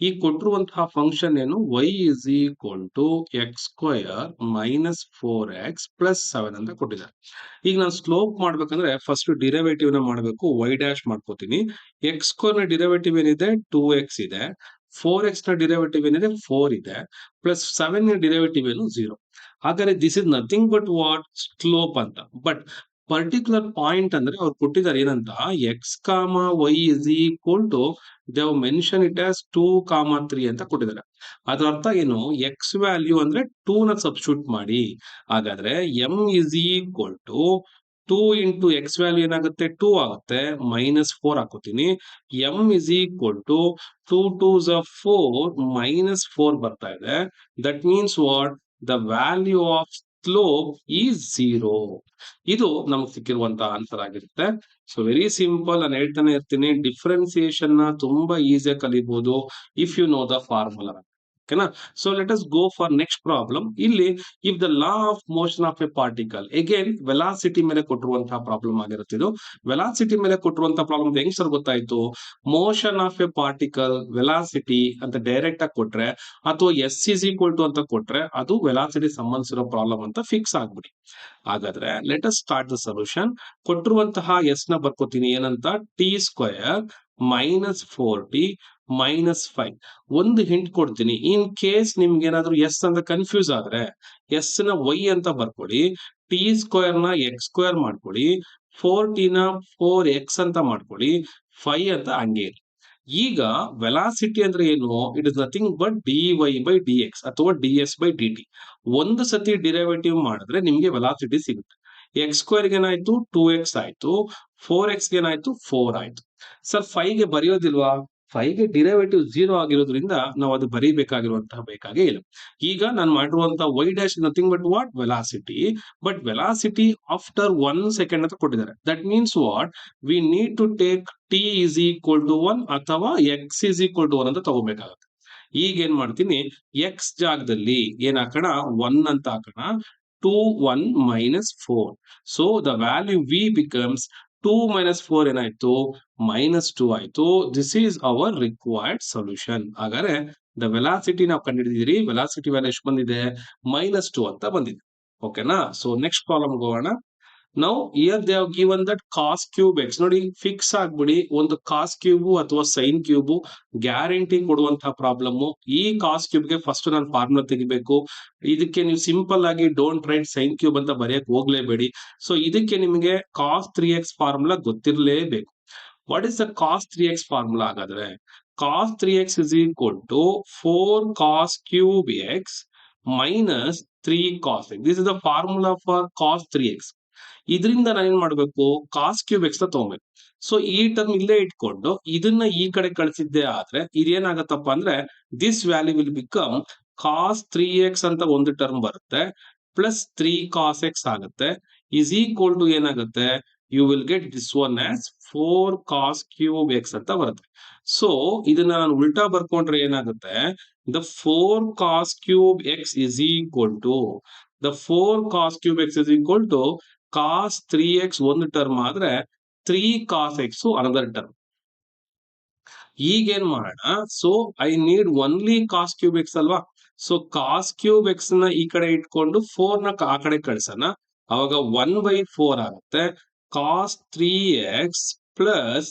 ಈ ಕೊಟ್ಟಿರುವಂತಹ ಫಂಕ್ಷನ್ ಏನು? y is equal to x square minus 4x plus 7 ಅಂತ ಕೊಟ್ಟಿದ್ದಾರೆ. ಈಗ ನಾನು ಸ್ಲೋಪ್ ಮಾಡ್ಬೇಕಂದ್ರೆ ಫಸ್ಟ್ ಡಿರೈವೇಟಿವ್ ನ ಮಾಡಬೇಕು. y ಡ್ಯಾಶ್ ಮಾಡ್ಕೋತೀನಿ. ಎಕ್ಸ್ ಸ್ಕ್ವೇರ್ ನ ಡಿರೈವೇಟಿವ್ ಏನಿದೆ? 2x ಇದೆ. 4x ನ ಡಿರೈವೇಟಿವ್ ಏನಿದೆ? 4 ಇದೆ. ಪ್ಲಸ್ 7 ನ ಡಿರೈವೇಟಿವ್ ಏನು? 0. ಹಾಗಾದ್ರೆ this is nothing but what? Slope ಅಂತ. ಬಟ್ ಪರ್ಟಿಕ್ಯುಲರ್ ಪಾಯಿಂಟ್ ಅಂದ್ರೆ ಅವ್ರು ಕೊಟ್ಟಿದ್ದಾರೆ ಏನಂತ? X comma y is equal to they have mention it as 2, 3 ಅಂತ ಕೊಟ್ಟಿದ್ದಾರೆ. ಅದರ ಅರ್ಥ ಏನು? ಎಕ್ಸ್ ವ್ಯಾಲ್ಯೂ ಅಂದ್ರೆ 2 ನ ಸಬ್ಸ್ಟಿಟ್ಯೂಟ್ ಮಾಡಿ. ಹಾಗಾದ್ರೆ m is equal to 2 into x value ಏನಾಗುತ್ತೆ? 2 ಆಗುತ್ತೆ, ಮೈನಸ್ 4 ಹಾಕೋತೀನಿ. M is equal to 2 2s are 4 minus 4 ಬರ್ತಾ ಇದೆ. That means what? The value of slope is 0. ಇದು ನಮ್ಗೆ ಸಿಕ್ಕಿರುವಂತಹ ಆನ್ಸರ್ ಆಗಿರುತ್ತೆ. So very simple. ನಾನು ಹೇಳ್ತಾನೆ ಇರ್ತೀನಿ, ಡಿಫ್ರೆನ್ಸಿಯೇಷನ್ ನ ತುಂಬಾ ಈಸಿಯಾಗಿ ಕಲಿಬಹುದು if you know the formula. ಓಕೆನಾ? So let us go for next problem. ಇಲ್ಲಿ if the law of motion of A particle, again velocity ಮೇಲೆ ಕೊಟ್ಟಿರುವಂತಹ ಪ್ರಾಬ್ಲಮ್ ಆಗಿರುತ್ತೆ ಇದು. ವೆಲಾಸಿಟಿ ಮೇಲೆ ಕೊಟ್ಟಿರುವಂತಹ ಪ್ರಾಬ್ಲಮ್ ಹೆಂಗ್ ಸರ್ ಗೊತ್ತಾಯ್ತು? Motion of A particle velocity ಅಂತ ಡೈರೆಕ್ಟ್ ಆಗಿ ಕೊಟ್ರೆ, ಅಥವಾ ಎಸ್ ಇಸ್ ಈಕ್ವಲ್ ಟು ಅಂತ ಕೊಟ್ರೆ, ಅದು ವೆಲಾಸಿಟಿ ಸಂಬಂಧಿಸಿರೋ ಪ್ರಾಬ್ಲಮ್ ಅಂತ ಫಿಕ್ಸ್ ಆಗ್ಬಿಡಿ. ಹಾಗಾದ್ರೆ let us start the solution. ಕೊಟ್ಟಿರುವಂತಹ ಎಸ್ ನ ಬರ್ಕೋತೀನಿ. ಏನಂತ? T square minus 4t minus 5. ಒಂದು ಹಿಂಟ್ ಕೊಡ್ತೀನಿ. ಇನ್ ಕೇಸ್ ನಿಮ್ಗೆ ಏನಾದ್ರು ಎಸ್ ಅಂತ ಕನ್ಫ್ಯೂಸ್ ಆದ್ರೆ ಎಸ್ ನ ವೈ ಅಂತ ಬರ್ಕೊಳ್ಳಿ, ಟಿ ಸ್ಕ್ವೇರ್ ನ ಎಕ್ಸ್ ಸ್ಕ್ವೇರ್ ಮಾಡ್ಕೊಳ್ಳಿ, 4t ನ 4x ಅಂತ ಮಾಡ್ಕೊಳ್ಳಿ, 5 ಅಂತ ಹಂಗೆ ಇರ್ಲಿ. ಈಗ ವೆಲಾಸಿಟಿ ಅಂದ್ರೆ ಏನು? It is nothing but dy/dx ಅಥವಾ ds/dt. ಒಂದು ಸತಿ ಡಿರೈವೇಟಿವ್ ಮಾಡಿದ್ರೆ ನಿಮ್ಗೆ ವೆಲಾಸಿಟಿ ಸಿಗುತ್ತೆ. x² ಗೆ ಏನಾಯ್ತು? 2x ಆಯ್ತು. 4x ಗೆ ಏನಾಯ್ತು? 4 ಆಯ್ತು. ಸರ್ 5 ಗೆ ಬರೆಯೋದಿಲ್ವಾ? 5 ಗೆ ಡಿರೈವೇಟಿವ್ 0 ಆಗಿರೋದ್ರಿಂದ ನಾವು ಅದು ಬರೀಬೇಕಾಗಿರುವಂತಹ ಬೇಕಾಗೇ ಇಲ್ಲ. ಈಗ ನಾನು ಮಾಡಿರುವಂತಹ y dash nothing but what? Velocity. But velocity after 1 second ಅಂತ ಕೊಟ್ಟಿದ್ದಾರೆ. That means what? We need to take t is equal to 1 ಅಥವಾ x is equal to 1 ಅಂತ ತಗೋಬೇಕಾಗುತ್ತೆ. ಈಗ ಏನ್ ಮಾಡ್ತೀನಿ? x ಜಾಗದಲ್ಲಿ ಏನ್ ಹಾಕೋಣ? 1 ಅಂತ ಹಾಕೋಣ. 2 1 minus 4. So the value v becomes 2 minus 4 ಏನಾಯ್ತು? -2 ಆಯ್ತು. This is our required solution. ಹಾಗಾದ್ರೆ the velocity ನಾವು ಕಂಡುಹಿಡಿದಿರಿ. ವೆಲಾಸಿಟಿ ವ್ಯಾಲ್ಯೂ ಎಷ್ಟು ಬಂದಿದೆ? -2 ಅಂತ ಬಂದಿದೆ. ಓಕೆನಾ? ಸೊ ನೆಕ್ಸ್ಟ್ ಪ್ರಾಬ್ಲಮ್ ಹೋಗೋಣ. ನಾವು here they have given that cos cube x. ನೋಡಿ ಫಿಕ್ಸ್ ಆಗ್ಬಿಡಿ, ಒಂದು ಕಾಸ್ ಕ್ಯೂಬ್ ಅಥವಾ ಸೈನ್ ಕ್ಯೂಬ್ ಗ್ಯಾರಂಟಿ ಕೊಡುವಂತಹ ಪ್ರಾಬ್ಲಮ್. ಈ ಕಾಸ್ ಕ್ಯೂಬ್ ಗೆ ಫಸ್ಟ್ ನಾನು ಫಾರ್ಮುಲಾ ತೆಗಿಬೇಕು. ಇದಕ್ಕೆ ನೀವು ಸಿಂಪಲ್ ಆಗಿ ಡೋಂಟ್ ರೈಟ್ ಸೈನ್ ಕ್ಯೂಬ್ ಅಂತ ಬರೆಯಕ್ ಹೋಗ್ಲೇಬೇಡಿ. ಸೊ ಇದಕ್ಕೆ ನಿಮಗೆ ಕಾಸ್ 3x ಫಾರ್ಮುಲಾ ಗೊತ್ತಿರಲೇಬೇಕು. What is the cos 3x formula? ಹಾಗಾದ್ರೆ cos 3x is equal to 4 cos cube x minus 3 cos x. This is the formula for cos 3x. ಇದರಿಂದ ನಾನೇನ್ ಮಾಡ್ಬೇಕು? Cos cube x ತಗೋಬೇಕು. So ಈ term ಇಲ್ಲೇ ಇಟ್ಕೊಂಡು ಇದನ್ನ ಈ ಕಡೆ ಕಳಿಸಿದ್ದೆ ಆದ್ರೆ ಇದೇನಾಗತ್ತಪ್ಪ ಅಂದ್ರೆ this value will become cos 3x ಅಂತ ಒಂದು ಟರ್ಮ್ ಬರುತ್ತೆ, ಪ್ಲಸ್ 3 ಕಾಸ್ ಎಕ್ಸ್ ಆಗುತ್ತೆ, ಇಸ್ ಈಕ್ವಲ್ ಟು ಏನಾಗುತ್ತೆ? You will get this one as 4 cos cube x ಅಂತ ಬರುತ್ತೆ. ಸೊ ಇದನ್ನ ನಾನು ಉಲ್ಟಾ ಬರ್ಕೊಂಡ್ರೆ ಏನಾಗುತ್ತೆ? The 4 cos cube x is equal to the 4 cos cube x is equal to cos 3x ಒಂದು ಟರ್ಮ್ ಆದ್ರೆ 3 ಕಾಸ್ ಎಕ್ಸ್ ಅನದರ್ ಟರ್ಮ್. ಈಗೇನ್ ಮಾಡೋಣ? So I need only cos cube x ಅಲ್ವಾ? ಸೊ ಕಾಸ್ ಕ್ಯೂಬ್ ಎಕ್ಸ್ ನ ಈ ಕಡೆ ಇಟ್ಕೊಂಡು 4 ನ ಆ ಕಡೆ ಕಳ್ಸೋಣ. ಅವಾಗ 1/4 ಆಗುತ್ತೆ. ಕಾಸ್ 3x ಪ್ಲಸ್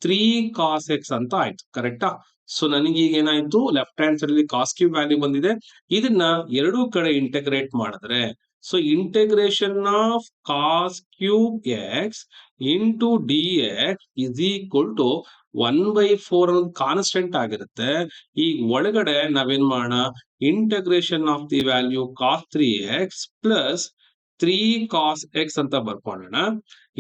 3 ಕಾಸ್ ಎಕ್ಸ್ ಅಂತ ಆಯ್ತು. ಕರೆಕ್ಟಾ? ಸೊ ನನಗೆ ಈಗ ಏನಾಯ್ತು? ಲೆಫ್ಟ್ ಹ್ಯಾಂಡ್ ಸೈಡ್ ಅಲ್ಲಿ ಕಾಸ್ ಕ್ಯೂಬ್ ವ್ಯಾಲ್ಯೂ ಬಂದಿದೆ. ಇದನ್ನ ಎರಡೂ ಕಡೆ ಇಂಟಗ್ರೇಟ್ ಮಾಡಿದ್ರೆ, so integration of cos cube x into dx is equal to 1/4 ಅನ್ನೋದು ಕಾನ್ಸ್ಟೆಂಟ್ ಆಗಿರುತ್ತೆ. ಈಗ ಒಳಗಡೆ ನಾವೇನ್ ಮಾಡೋಣ? Integration of the value cos 3x plus 3 cos x ಅಂತ ಬರ್ಕೊಳ್ಳೋಣ.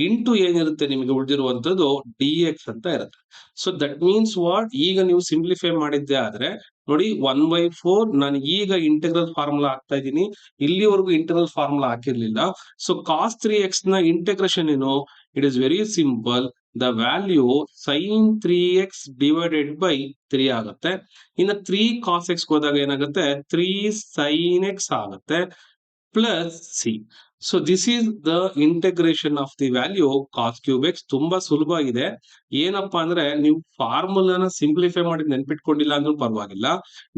ಇಂಟು ಏನಿರುತ್ತೆ ನಿಮಗೆ ಉಳಿದಿರುವಂತದ್ದು dx ಅಂತ ಇರುತ್ತೆ. So that means what? ಈಗ ನೀವು ಸಿಂಪ್ಲಿಫೈ ಮಾಡಿದ್ದೆ ಆದ್ರೆ ನೋಡಿ 1/4 ನಾನು ಈಗ ಇಂಟೆಗ್ರಲ್ ಫಾರ್ಮುಲಾ ಹಾಕ್ತಾ ಇದ್ದೀನಿ. ಇಲ್ಲಿವರೆಗೂ ಇಂಟೆಗ್ರಲ್ ಫಾರ್ಮುಲಾ ಹಾಕಿರ್ಲಿಲ್ಲ. ಸೊ ಕಾಸ್ 3x ನ ಇಂಟೆಗ್ರೇಷನ್ ಏನು? It is very simple. The value sine 3x divided by 3 ಆಗುತ್ತೆ. ಇನ್ನು 3 ಕಾಸ್ ಎಕ್ಸ್ ಹೋದಾಗ ಏನಾಗುತ್ತೆ? 3 ಸೈನ್ ಎಕ್ಸ್ ಆಗುತ್ತೆ plus C. So this is the integration of the value cos cube x. ತುಂಬಾ ಸುಲಭ ಇದೆ. ಏನಪ್ಪಾ ಅಂದ್ರೆ ನೀವು ಫಾರ್ಮುಲಾನ ಸಿಂಪ್ಲಿಫೈ ಮಾಡಿ ನೆನ್ಪಿಟ್ಕೊಂಡಿಲ್ಲ ಅಂದ್ರೂ ಪರವಾಗಿಲ್ಲ.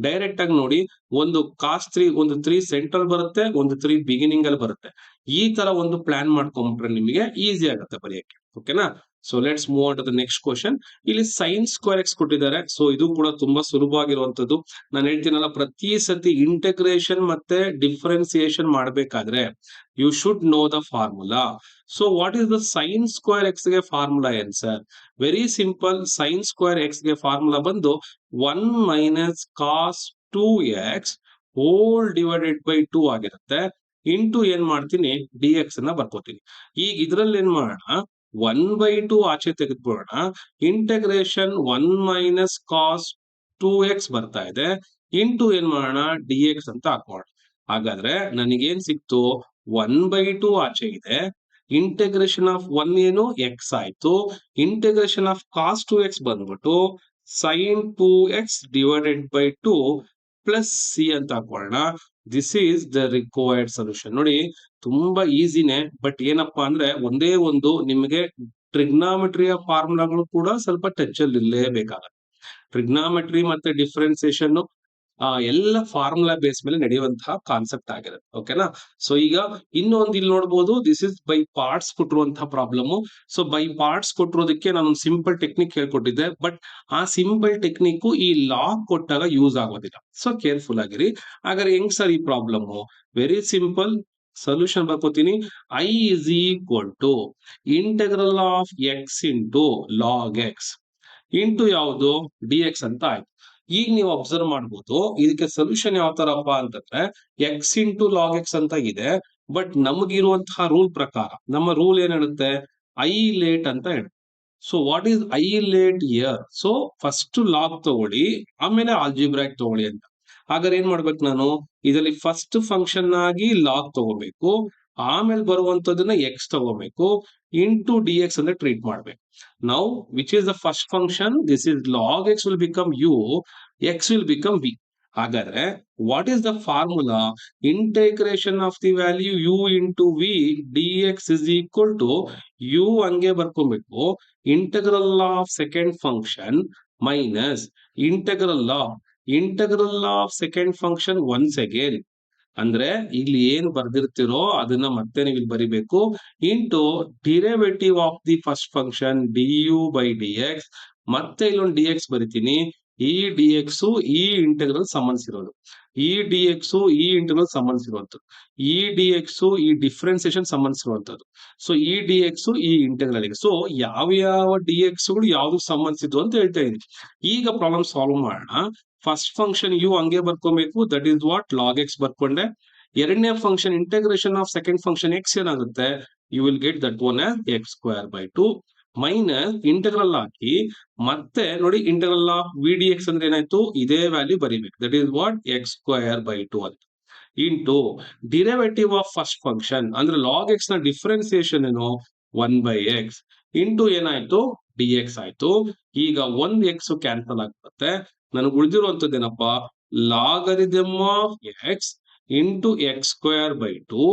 ಡೈರೆಕ್ಟ್ ಆಗಿ ನೋಡಿ, ಒಂದು ಕಾಸ್ 3 ಒಂದು 3 ಸೆಂಟ್ರಲ್ ಬರುತ್ತೆ, ಒಂದು 3 ಬಿಗಿನಿಂಗ್ ಅಲ್ಲಿ ಬರುತ್ತೆ. ಈ ತರ ಒಂದು ಪ್ಲಾನ್ ಮಾಡ್ಕೊಂಡ್ಬಿಟ್ರೆ ನಿಮಗೆ ಈಸಿ ಆಗುತ್ತೆ ಬರೆಯಕ್ಕೆ. ಓಕೆನಾ? So let's move on to the next question. ಇಲ್ಲಿ ಸೈನ್ ಸ್ಕ್ವೇರ್ ಎಕ್ಸ್ ಕೊಟ್ಟಿದ್ದಾರೆ. ಸೊ ಇದು ಕೂಡ ತುಂಬಾ ಸುಲಭವಾಗಿರುವಂತದ್ದು. ನಾನು ಹೇಳ್ತೀನಲ್ಲ, ಪ್ರತಿ ಸತಿ ಇಂಟಗ್ರೇಷನ್ ಮತ್ತೆ ಡಿಫರೆನ್ಸಿಯೇಷನ್ ಮಾಡಬೇಕಾದ್ರೆ you should know the formula. So what is the sine square x ಗೆ ಫಾರ್ಮುಲಾ ಏನ್ sir? Very simple. Sine square x ಗೆ ಫಾರ್ಮುಲಾ ಬಂದು 1 minus cos 2x whole divided by 2 ಆಗಿರುತ್ತೆ. ಇಂಟು ಏನ್ ಮಾಡ್ತೀನಿ? dx ಅನ್ನ ಬರ್ಕೋತೀನಿ. ಈಗ ಇದ್ರಲ್ಲಿ ಏನ್ ಮಾಡೋಣ? 1/2 ಆಚೆ ತೆಗೆದುಕೊಳ್ಳೋಣ. ಇಂಟಗ್ರೇಷನ್ 1 ಮೈನಸ್ ಕಾಸ್ 2x ಬರ್ತಾ ಇದೆ. ಇಂಟು ಏನ್ ಮಾಡೋಣ? dx ಅಂತ ಹಾಕೋಣ. ಹಾಗಾದ್ರೆ ನನಗೇನ್ ಸಿಕ್ತು? 1/2 ಆಚೆ ಇದೆ. ಇಂಟಗ್ರೇಷನ್ ಆಫ್ 1 ಏನು? x ಆಯ್ತು. ಇಂಟಗ್ರೇಷನ್ ಆಫ್ ಕಾಸ್ 2x ಬಂದ್ಬಿಟ್ಟು sine 2x divided by 2 plus C ಅಂತ ಹಾಕೋಣ. This is the required solution. ನೋಡಿ ತುಂಬಾ ಈಸಿನೇ, ಬಟ್ ಏನಪ್ಪಾ ಅಂದ್ರೆ ಒಂದೇ ಒಂದು ನಿಮಗೆ ಟ್ರಿಗ್ನಾಮೆಟ್ರಿಯ ಫಾರ್ಮುಲಾಗಳು ಕೂಡ ಸ್ವಲ್ಪ ಟಚ್ ಅಲ್ಲಿ ಇರಲೇಬೇಕಾಗುತ್ತೆ. ಟ್ರಿಗ್ನಾಮೆಟ್ರಿ ಮತ್ತೆ ಡಿಫರೆನ್ಸಿಯೇಷನ್ ಎಲ್ಲ ಫಾರ್ಮುಲಾ ಬೇಸ್ ಮೇಲೆ ನಡೆಯುವಂತಹ ಕಾನ್ಸೆಪ್ಟ್ ಆಗಿರುತ್ತೆ. ಓಕೆನಾ? ಸೊ ಈಗ ಇನ್ನೊಂದು ಇಲ್ಲಿ ನೋಡಬಹುದು, ದಿಸ್ ಇಸ್ ಬೈ ಪಾರ್ಟ್ಸ್ ಕೊಟ್ಟಿರುವಂತಹ ಪ್ರಾಬ್ಲಮ್. ಸೊ ಬೈ ಪಾರ್ಟ್ಸ್ ಕೊಟ್ಟಿರೋದಕ್ಕೆ ನಾನು ಸಿಂಪಲ್ ಟೆಕ್ನಿಕ್ ಹೇಳ್ಕೊಟ್ಟಿದ್ದೆ, ಬಟ್ ಆ ಸಿಂಪಲ್ ಟೆಕ್ನಿಕ್ ಈ ಲಾಗ್ ಕೊಟ್ಟಾಗ ಯೂಸ್ ಆಗೋದಿಲ್ಲ. ಸೊ ಕೇರ್ಫುಲ್ ಆಗಿರಿ. ಹಾಗಾದ್ರೆ ಹೆಂಗ್ ಸರ್ ಈ ಪ್ರಾಬ್ಲಮ್? Very simple. ಸೊಲ್ಯೂಷನ್ ಬರ್ಕೋತೀನಿ. I is equal to integral of x into log x into ಯಾವುದು ಡಿ ಎಕ್ಸ್ ಅಂತ ಆಯ್ತು. ಈಗ ನೀವು ಅಬ್ಸರ್ವ್ ಮಾಡ್ಬೋದು ಇದಕ್ಕೆ ಸೊಲ್ಯೂಷನ್ ಯಾವ ತರಪ್ಪ ಅಂತಂದ್ರೆ ಎಕ್ಸ್ ಇಂಟು ಲಾಗ್ ಎಕ್ಸ್ ಅಂತ ಇದೆ. ಬಟ್ ನಮಗಿರುವಂತಹ ರೂಲ್ ಪ್ರಕಾರ ನಮ್ಮ ರೂಲ್ ಏನ್ ಹೇಳುತ್ತೆ, ಐ ಲೇಟ್ ಅಂತ ಹೇಳುತ್ತೆ. So what is I late year? So first log ತಗೊಳ್ಳಿ, ಆಮೇಲೆ ಆಲ್ಜಿಬ್ರಾಕ್ ತಗೊಳ್ಳಿ ಅಂತ. ಹಾಗಾದ್ರೆ ಏನ್ ಮಾಡ್ಬೇಕು ನಾನು, ಇದರಲ್ಲಿ ಫಸ್ಟ್ ಫಂಕ್ಷನ್ ಆಗಿ ಲಾಗ್ ತಗೋಬೇಕು, ಆಮೇಲೆ ಬರುವಂತದನ್ನ ಎಕ್ಸ್ ತಗೋಬೇಕು, ಇಂಟು ಡಿ ಎಕ್ಸ್ ಅಂತ ಟ್ರೀಟ್ ಮಾಡ್ಬೇಕು. Now which is the first function? This is log x will become u, x will become v. ಹಾಗಾದ್ರೆ what is the formula? Integration of the value u into v d x is equal to u ಹಂಗೆ ಬರ್ಕೊಬೇಕು, integral of second function minus integral of second function once again. ಅಂದ್ರೆ ಇಲ್ಲಿ ಏನ್ ಬರ್ದಿರ್ತಿರೋ ಅದನ್ನ ಮತ್ತೆ ನೀವು ಇಲ್ಲಿ ಬರಿಬೇಕು, into derivative of the first function d u by d x. ಮತ್ತೆ ಇಲ್ಲೊಂದು ಡಿ ಎಕ್ಸ್ ಬರಿತೀನಿ. ಈ ಡಿ ಎಕ್ಸ್ ಈ ಇಂಟೆಗ್ರಲ್ ಸಂಬಂಧಿಸಿರೋದು, ಈ ಡಿ ಎಕ್ಸ್ ಈ ಇಂಟೆಗ್ರಲ್ ಸಂಬಂಧಿಸಿರುವಂತದ್ದು, ಈ ಡಿ ಎಕ್ಸ್ ಈ ಡಿಫ್ರೆನ್ಸಿಯೇಷನ್ ಸಂಬಂಧಿಸಿರುವಂತದ್ದು. ಸೊ ಈ ಡಿ ಎಕ್ಸ್ ಈ ಇಂಟೆಗ್ರಲ್ ಗೆ. ಸೊ ಯಾವ ಡಿ ಎಕ್ಸ್ ಗಳು ಯಾವ್ದು ಸಂಬಂಧಿಸಿದ್ವು ಅಂತ ಹೇಳ್ತಾ ಇದೀನಿ. ಈಗ ಪ್ರಾಬ್ಲಮ್ ಸಾಲ್ವ್ ಮಾಡೋಣ. ಫಸ್ಟ್ ಫಂಕ್ಷನ್ ಯು ಹಂಗೆ ಬರ್ಕೊಬೇಕು, that is what log x ಬರ್ಕೊಂಡೆ. ಎರಡನೇ function integration of second function x ಏನಾಗುತ್ತೆ, you will get that one x square by two minus integral ಹಾಕಿ ಮತ್ತೆ ನೋಡಿ integral of v d x ಅಂದ್ರೆ ಏನಾಯ್ತು, ಇದೇ ವ್ಯಾಲ್ಯೂ ಬರಿಬೇಕು, that is what x square by two ಅಂತ, into derivative of first function ಅಂದ್ರೆ ಲಾಗ್ ಎಕ್ಸ್ ನ ಡಿಫ್ರೆನ್ಸಿಯೇಷನ್ ಏನು, ಒನ್ ಬೈ ಎಕ್ಸ್ ಇಂಟು ಏನಾಯ್ತು ಡಿ ಎಕ್ಸ್ ಆಯ್ತು. ಈಗ ಒಂದ್ ಎಕ್ಸ್ ಕ್ಯಾನ್ಸಲ್ ಆಗ್ತದೆ, ನನಗೆ ಉಳಿದಿರುವಂತದ್ದು ಏನಪ್ಪಾ, logarithm of x into x square by two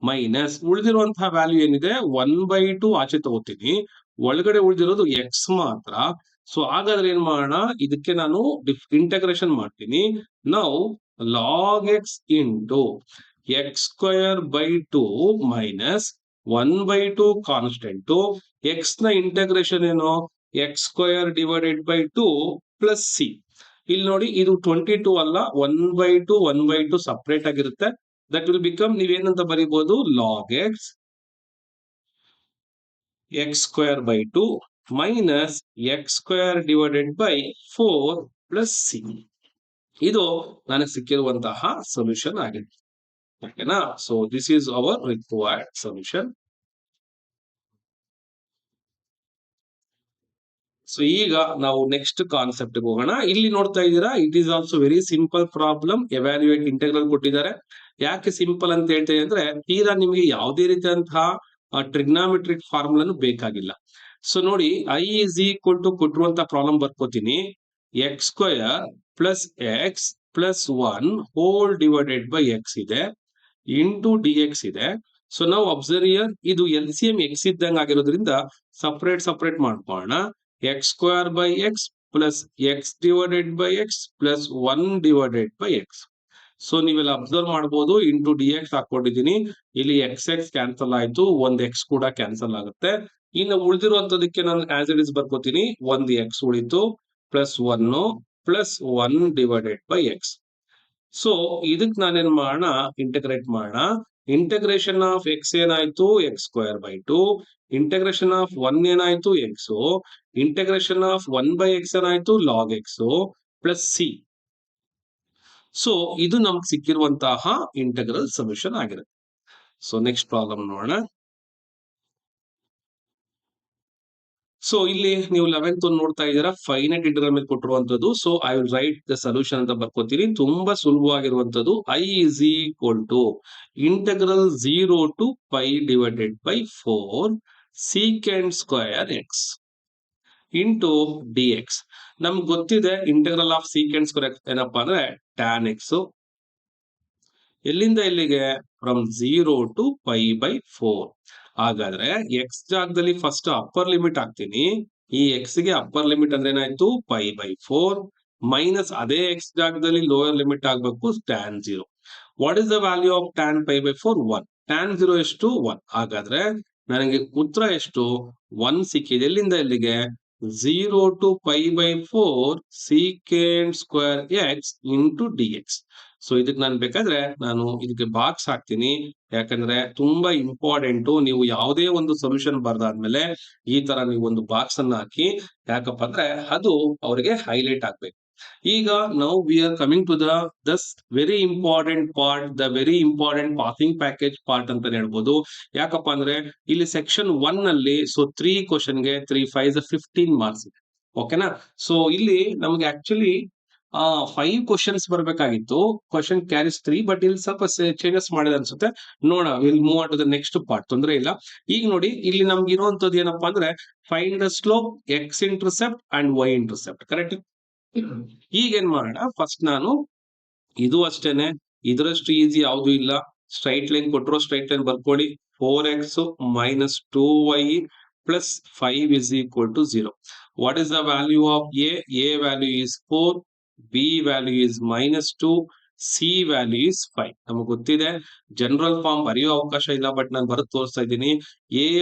minus ಉಳಿದಿರುವಂತಹ value ಏನಿದೆ ಒನ್ ಬೈ ಟು ಆಚೆ ತಗೋತೀನಿ, ಒಳಗಡೆ ಉಳಿದಿರೋದು ಎಕ್ಸ್ ಮಾತ್ರ. ಸೊ ಹಾಗಾದ್ರೆ ಏನ್ ಮಾಡೋಣ, ಇದಕ್ಕೆ ನಾನು ಇಂಟಗ್ರೇಷನ್ ಮಾಡ್ತೀನಿ. ನಾವು log x into x square by two minus one by two constant, x ನ ಇಂಟಗ್ರೇಷನ್ ಏನು, x square divided by two plus c. ಇಲ್ಲಿ ನೋಡಿ ಇದು 22 ಅಲ್ಲ, ಒನ್ ಬೈ ಟು ಸಪರೇಟ್ ಆಗಿರುತ್ತೆ. ದಟ್ ವಿಲ್ ಬಿಕಮ್ ನೀವೇನಂತ ಬರೀಬಹುದು, log x x square by two minus x square divided by 4 plus c. ಇದು ನನಗೆ ಸಿಕ್ಕಿರುವಂತಹ ಸೊಲ್ಯೂಷನ್ ಆಗಿದೆ. ಓಕೆನಾ? So this is our required solution. So ಈಗ ನಾವು ನೆಕ್ಸ್ಟ್ ಕಾನ್ಸೆಪ್ಟ್ ಹೋಗೋಣ. ಇಲ್ಲಿ ನೋಡ್ತಾ ಇದ್ದೀರಾ, it is also very simple problem. Evaluate integral ಕೊಟ್ಟಿದ್ದಾರೆ. ಯಾಕೆ ಸಿಂಪಲ್ ಅಂತ ಹೇಳ್ತೇನೆ ಅಂದ್ರೆ, ತೀರಾ ನಿಮಗೆ ಯಾವುದೇ ರೀತಿಯಂತಹ ಟ್ರಿಗ್ನಾಮೆಟ್ರಿಕ್ ಫಾರ್ಮುಲಾನು ಬೇಕಾಗಿಲ್ಲ. ಸೊ ನೋಡಿ, ಐ ಇಸ್ ಈಕ್ವಲ್ ಟು ಕೊಟ್ಟಿರುವಂತ ಪ್ರಾಬ್ಲಮ್ ಬರ್ಕೋತೀನಿ, x square plus x plus one whole divided by x ಇದೆ, ಇಂಟು ಡಿ ಎಕ್ಸ್ ಇದೆ. ಸೊ ನಾವು ಅಬ್ಸರ್ವ್ ಹಿಯರ್, ಇದು ಎಲ್ ಸಿ ಎಂ ಎಕ್ಸ್ ಇದ್ದಂಗೆ ಆಗಿರೋದ್ರಿಂದ ಸಪರೇಟ್ ಮಾಡ್ಕೊಳ್ಳೋಣ. X square by x plus x divided by x plus one divided by x. So ನೀವೆಲ್ಲ observe ಮಾಡಬಹುದು, into d x ಹಾಕೊಂಡಿದ್ದೀನಿ. ಇಲ್ಲಿ ಎಕ್ಸ್ ಎಕ್ಸ್ ಕ್ಯಾನ್ಸಲ್ ಆಯ್ತು, ಒಂದ್ ಎಕ್ಸ್ ಕೂಡ ಕ್ಯಾನ್ಸಲ್ ಆಗುತ್ತೆ. ಇನ್ನು ಉಳಿದಿರುವಂತದಕ್ಕೆ ನಾನು ಆಸ್ ಇಟ್ ಇಸ್ ಬರ್ಕೋತೀನಿ, ಒಂದ್ ಎಕ್ಸ್ ಉಳಿತು plus one divided by x. So ಇದಕ್ ನಾನೇನ್ ಮಾಡೋಣ, ಇಂಟಗ್ರೇಟ್ ಮಾಡೋಣ. ಇಂಟಗ್ರೇಷನ್ ಆಫ್ ಎಕ್ಸ್ ಏನಾಯ್ತು, x square by two, integration of one ಏನಾಯ್ತು x, integration of one by x ಏನಾಯ್ತು log x plus C. So ಇದು ನಮ್ಗೆ ಸಿಕ್ಕಿರುವಂತಹ ಇಂಟಗ್ರಲ್ ಸೊಲ್ಯೂಷನ್ ಆಗಿರುತ್ತೆ. ಸೊ ನೆಕ್ಸ್ಟ್ ಪ್ರಾಬ್ಲಮ್ ನೋಡೋಣ. ಸೊ ಇಲ್ಲಿ ನೀವು 11th ನೋಡ್ತಾ ಇದ್ದೀರಾ, ಫೈನೈಟ್ ಇಂಟಗ್ರಲ್ ಮೇಲೆ ಕೊಟ್ಟಿರುವಂತದ್ದು. So I will write the solution ಅಂತ ಬರ್ಕೋತೀನಿ. ತುಂಬಾ ಸುಲಭವಾಗಿರುವಂತದ್ದು. I is equal to integral 0 to pi divided by 4 secant square x into d x. ನಮ್ಗೆ ಗೊತ್ತಿದೆ integral of secant square x ಏನಪ್ಪಾ ಅಂದ್ರೆ ಟ್ಯಾನ್ ಎಕ್ಸ್. ಎಲ್ಲಿಂದ ಎಲ್ಲಿಗೆ, ಫ್ರಮ್ 0 ಟು ಪೈ ಬೈ 4. ಹಾಗಾದ್ರೆ ಎಕ್ಸ್ ಜಾಗದಲ್ಲಿ ಫಸ್ಟ್ ಅಪ್ಪರ್ ಲಿಮಿಟ್ ಹಾಕ್ತೀನಿ. ಈ ಎಕ್ಸ್ ಗೆ ಅಪ್ಪರ್ ಲಿಮಿಟ್ ಅಂದ್ರೆ ಏನಾಯ್ತು, ಪೈ ಬೈ 4 ಮೈನಸ್ ಅದೇ ಎಕ್ಸ್ ಜಾಗದಲ್ಲಿ ಲೋಯರ್ ಲಿಮಿಟ್ ಆಗ್ಬೇಕು, tan 0. What is the value of tan pi by 4? 1. Tan 0 ಎಷ್ಟು, 1. ಹಾಗಾದ್ರೆ ನನಗೆ ಉತ್ತರ ಎಷ್ಟು, 1 ಸಿಕ್ಕಿದೆ. ಎಲ್ಲಿಂದ ಎಲ್ಲಿಗೆ, 0 to pi by 4 secant square x into d x. So ಇದಕ್ಕೆ ನಾನು ಬೇಕಾದ್ರೆ ನಾನು ಇದಕ್ಕೆ ಬಾಕ್ಸ್ ಹಾಕ್ತೀನಿ. ಯಾಕಂದ್ರೆ ತುಂಬಾ ಇಂಪಾರ್ಟೆಂಟ್. ನೀವು ಯಾವುದೇ ಒಂದು ಸೊಲ್ಯೂಷನ್ ಬರ್ದಾದ್ಮೇಲೆ ಈ ತರ ನೀವು ಒಂದು ಬಾಕ್ಸ್ ಅನ್ನ ಹಾಕಿ, ಯಾಕಪ್ಪ ಅಂದ್ರೆ ಅದು ಅವರಿಗೆ ಹೈಲೈಟ್ ಆಗ್ಬೇಕು. ಈಗ ನಾವು we are coming to this very important part, the very important passing package part ಅಂತ ಹೇಳ್ಬೋದು. ಯಾಕಪ್ಪ ಅಂದ್ರೆ ಇಲ್ಲಿ ಸೆಕ್ಷನ್ 1 ನಲ್ಲಿ ಸೊ 3 ಕ್ವಶನ್ಗೆ 3 5 15 ಮಾರ್ಕ್ಸ್ ಇದೆ. ಓಕೆನಾ? ಸೊ ಇಲ್ಲಿ ನಮ್ಗೆ ಆಕ್ಚುಲಿ 5 ಕ್ವಶನ್ಸ್ ಬರ್ಬೇಕಾಗಿತ್ತು. ಕ್ವಶನ್ ಕ್ಯಾರೀಸ್ 3, ಬಟ್ ಇಲ್ಲಿ ಸ್ವಲ್ಪ ಚೇಂಜಸ್ ಮಾಡಿದೆ ಅನ್ಸುತ್ತೆ. ನೋಡೋಣ, will move on to the next part. ತೊಂದರೆ ಇಲ್ಲ. ಈಗ ನೋಡಿ, ಇಲ್ಲಿ ನಮ್ಗೆ ಇರುವಂತದ್ದು ಏನಪ್ಪಾ ಅಂದ್ರೆ find the slope, x intercept and y intercept. Correct? ಈಗ ಏನ್ ಮಾಡೋಣ, ಫಸ್ಟ್ ನಾನು ಇದು ಅಷ್ಟೇನೆ, ಇದರಷ್ಟು ಈಸಿ ಯಾವ್ದು ಇಲ್ಲ. ಸ್ಟ್ರೈಟ್ ಲೈನ್ ಕೊಟ್ಟರು, ಸ್ಟ್ರೈಟ್ ಲೈನ್ ಬರ್ಕೊಳ್ಳಿ. 4x minus 2y plus 5 is equal to 0. What is the value of a? A value is 4, b value is -2, c value is 5. ನಮಗೆ ಗೊತ್ತಿದೆ, ಜನರಲ್ ಫಾರ್ಮ್ ಬರೆಯೋ ಅವಕಾಶ ಇಲ್ಲ, ಬಟ್ ನಾನು ಬರೆದು ತೋರಿಸ್ತಾ ಇದ್ದೀನಿ.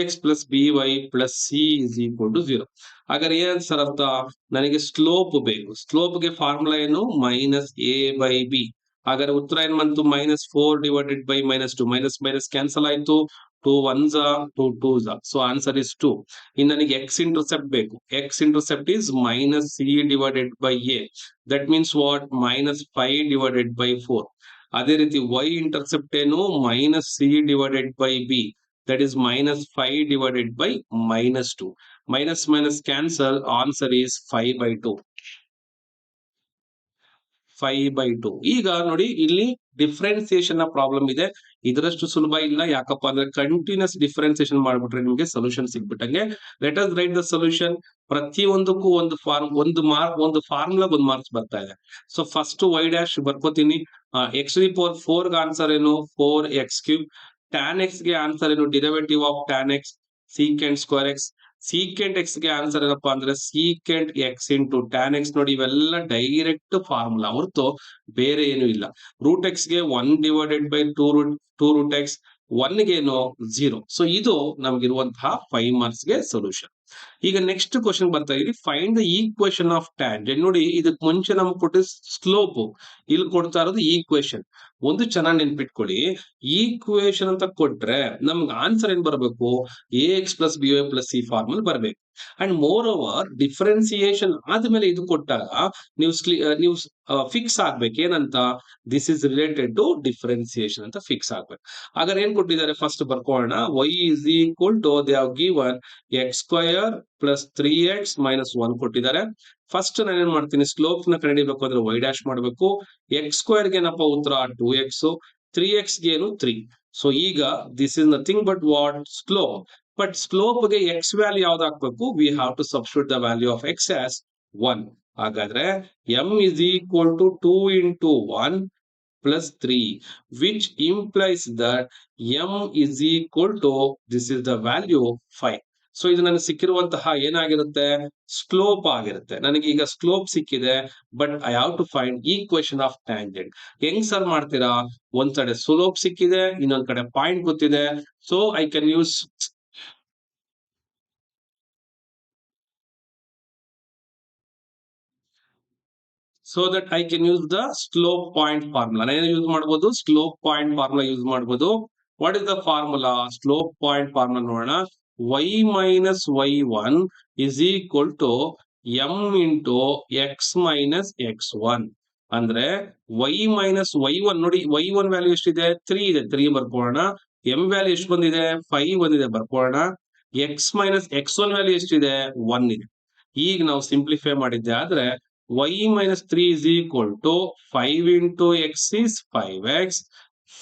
ax plus by plus c is equal to 0. ಹಾಗಾದ್ರೆ ಏನ್ ಸರ್ ಅರ್ಥ? ನನಗೆ ಸ್ಲೋಪ್ ಬೇಕು. ಸ್ಲೋಪ್ ಗೆ ಫಾರ್ಮುಲಾ ಏನು? -a/b. ಹಾಗಾದ್ರೆ ಉತ್ತರ ಏನ್ ಬಂತು? -4 divided by -2. Minus minus cancel ಆಯ್ತು. 2 1s 2 2s. So answer is 2. ಇನ್ನು ನನಗೆ ಎಕ್ಸ್ ಇಂಟರ್ಸೆಪ್ಟ್ ಬೇಕು. X intercept is -c divided by a. That means what? -5 divided by 4. ಅದೇ ರೀತಿ y ಇಂಟರ್ಸೆಪ್ಟ್ ಏನು? -c divided by b. That is -5 divided by -2. Minus minus cancel. Answer is 5/2. 5/2. ಈಗ ನೋಡಿ, ಇಲ್ಲಿ differentiation ನ ಪ್ರಾಬ್ಲಮ್ ಇದೆ. ಇದರಷ್ಟು ಸುಲಭ ಇಲ್ಲ. ಯಾಕಪ್ಪ ಅಂದ್ರೆ ಕಂಟಿನ್ಯೂಸ್ ಡಿಫ್ರೆನ್ಸಿಯೇಷನ್ ಮಾಡ್ಬಿಟ್ರೆ ನಿಮಗೆ ಸೊಲ್ಯೂಷನ್ ಸಿಗ್ಬಿಟ್ಟಂಗೆ. Let us write the solution. ಪ್ರತಿಯೊಂದಕ್ಕೂ ಒಂದು ಫಾರ್ಮುಲಾ ಒಂದು ಮಾರ್ಕ್ಸ್ ಬರ್ತಾ ಇದೆ. ಸೊ ಫಸ್ಟ್ y ಡ್ಯಾಶ್ ಬರ್ಕೋತೀನಿ. x⁴ ಗೆ ಆನ್ಸರ್ ಏನು? 4x3. tan x ಗೆ ಆನ್ಸರ್ ಏನು? Derivative of tan x, secant square x. Secant x ಗೆ ಆನ್ಸರ್ ಏನಪ್ಪಾ ಅಂದ್ರೆ secant x into tan x. ನೋಡಿ, ಇವೆಲ್ಲ ಡೈರೆಕ್ಟ್ ಫಾರ್ಮುಲಾ ಹೊರತು ಬೇರೆ ಏನು ಇಲ್ಲ. ರೂಟ್ ಎಕ್ಸ್ ಗೆ 1 divided by 2 ರೂಟ್ ಎಕ್ಸ್. 1 ಗೆ 0. ಸೊ ಇದು ನಮ್ಗಿರುವಂತಹ 5 ಮಾರ್ಕ್ಸ್ ಗೆ ಸೊಲ್ಯೂಷನ್. ಈಗ ನೆಕ್ಸ್ಟ್ ಕ್ವಶನ್ ಬರ್ತಾ ಇದೀವಿ. Find the equation of tangent. ನೋಡಿ, ಇದಕ್ ಮುಂಚೆ ನಮ್ಗೆ ಕೊಟ್ಟ ಸ್ಲೋಪ್, ಇಲ್ಲಿ ಕೊಡ್ತಾ ಇರೋದು ಈಕ್ವೇಶನ್. ಒಂದು ಚೆನ್ನಾಗಿ ನೆನ್ಪಿಟ್ಕೊಳ್ಳಿ, ಈಕ್ವೇಶನ್ ಅಂತ ಕೊಟ್ರೆ ನಮ್ಗೆ ಆನ್ಸರ್ ಏನ್ ಬರಬೇಕು? ax plus by plus c formal ಬರಬೇಕು. ಅಂಡ್ ಮೋರ್ ಓವರ್ ಡಿಫ್ರೆನ್ಸಿಯೇಷನ್ ಆದ್ಮೇಲೆ ಇದು ಕೊಟ್ಟಾಗ ನೀವು ಫಿಕ್ಸ್ ಆಗ್ಬೇಕು. ಏನಂತ? This is related to differentiation ಅಂತ ಫಿಕ್ಸ್ ಆಗ್ಬೇಕು. ಹಾಗಾದ್ರೆ ಏನ್ ಕೊಟ್ಟಿದ್ದಾರೆ ಫಸ್ಟ್ ಬರ್ಕೊಳ್ಳೋಣ. y is equal to they have given x² plus 3x minus 1 ಕೊಟ್ಟಿದ್ದಾರೆ. ಫಸ್ಟ್ ನಾನು ಏನ್ ಮಾಡ್ತೀನಿ, ಸ್ಲೋಪ್ ನ ಕಂಡುಹಿಡಿಯಬೇಕು ಅಂದ್ರೆ y ಡ್ಯಾಶ್ ಮಾಡಬೇಕು. x² ಗೆ ಏನಪ್ಪ ಉತ್ತರ? 2x. 3x ಗೆ ಏನು? 3. ಸೊ ಈಗ this is nothing but what? Slope. But slope ಗೆ x ವ್ಯಾಲ್ಯೂ ಯಾವ್ದು ಹಾಕ್ಬೇಕು? We have to substitute the value of x as 1. ಹಾಗಾದ್ರೆ m is equal to 2 into 1 plus 3, which implies that m is equal to, this is the value 5. So ಇದು ನನಗೆ ಸಿಕ್ಕಿರುವಂತಹ ಏನಾಗಿರುತ್ತೆ? Slope ಆಗಿರುತ್ತೆ. ನನಗೆ ಈಗ ಸ್ಲೋಪ್ ಸಿಕ್ಕಿದೆ, but I have to find equation of tangent. ಹೆಂಗ್ sir ಮಾಡ್ತೀರಾ? ಒಂದ್ ಕಡೆ ಸ್ಲೋಪ್ ಸಿಕ್ಕಿದೆ, ಇನ್ನೊಂದ್ ಕಡೆ ಪಾಯಿಂಟ್ ಗೊತ್ತಿದೆ. So I can use so that I can use the slope point formula. ನಾನು ಯೂಸ್ ಮಾಡಬಹುದು, ಸ್ಲೋಪ್ ಪಾಯಿಂಟ್ ಫಾರ್ಮುಲಾ ಯೂಸ್ ಮಾಡಬಹುದು. What is the formula? Slope point formula ನೋಡೋಣ. y minus y1 is equal to m into x minus x1. ಅಂದ್ರೆ y minus y1, ನೋಡಿ y1 value ಎಷ್ಟಿದೆ? 3 ಇದೆ, 3 ಬರ್ಕೊಳ್ಳೋಣ. m value ಎಷ್ಟು ಬಂದಿದೆ? 5 ಬಂದಿದೆ, ಬರ್ಕೊಳ್ಳೋಣ. x minus x1 ವ್ಯಾಲ್ಯೂ ಎಷ್ಟಿದೆ? 1 ಇದೆ. ಈಗ ನಾವು ಸಿಂಪ್ಲಿಫೈ ಮಾಡಿದ್ದೆ ಆದ್ರೆ y minus 3 is equal to 5 into x is 5x,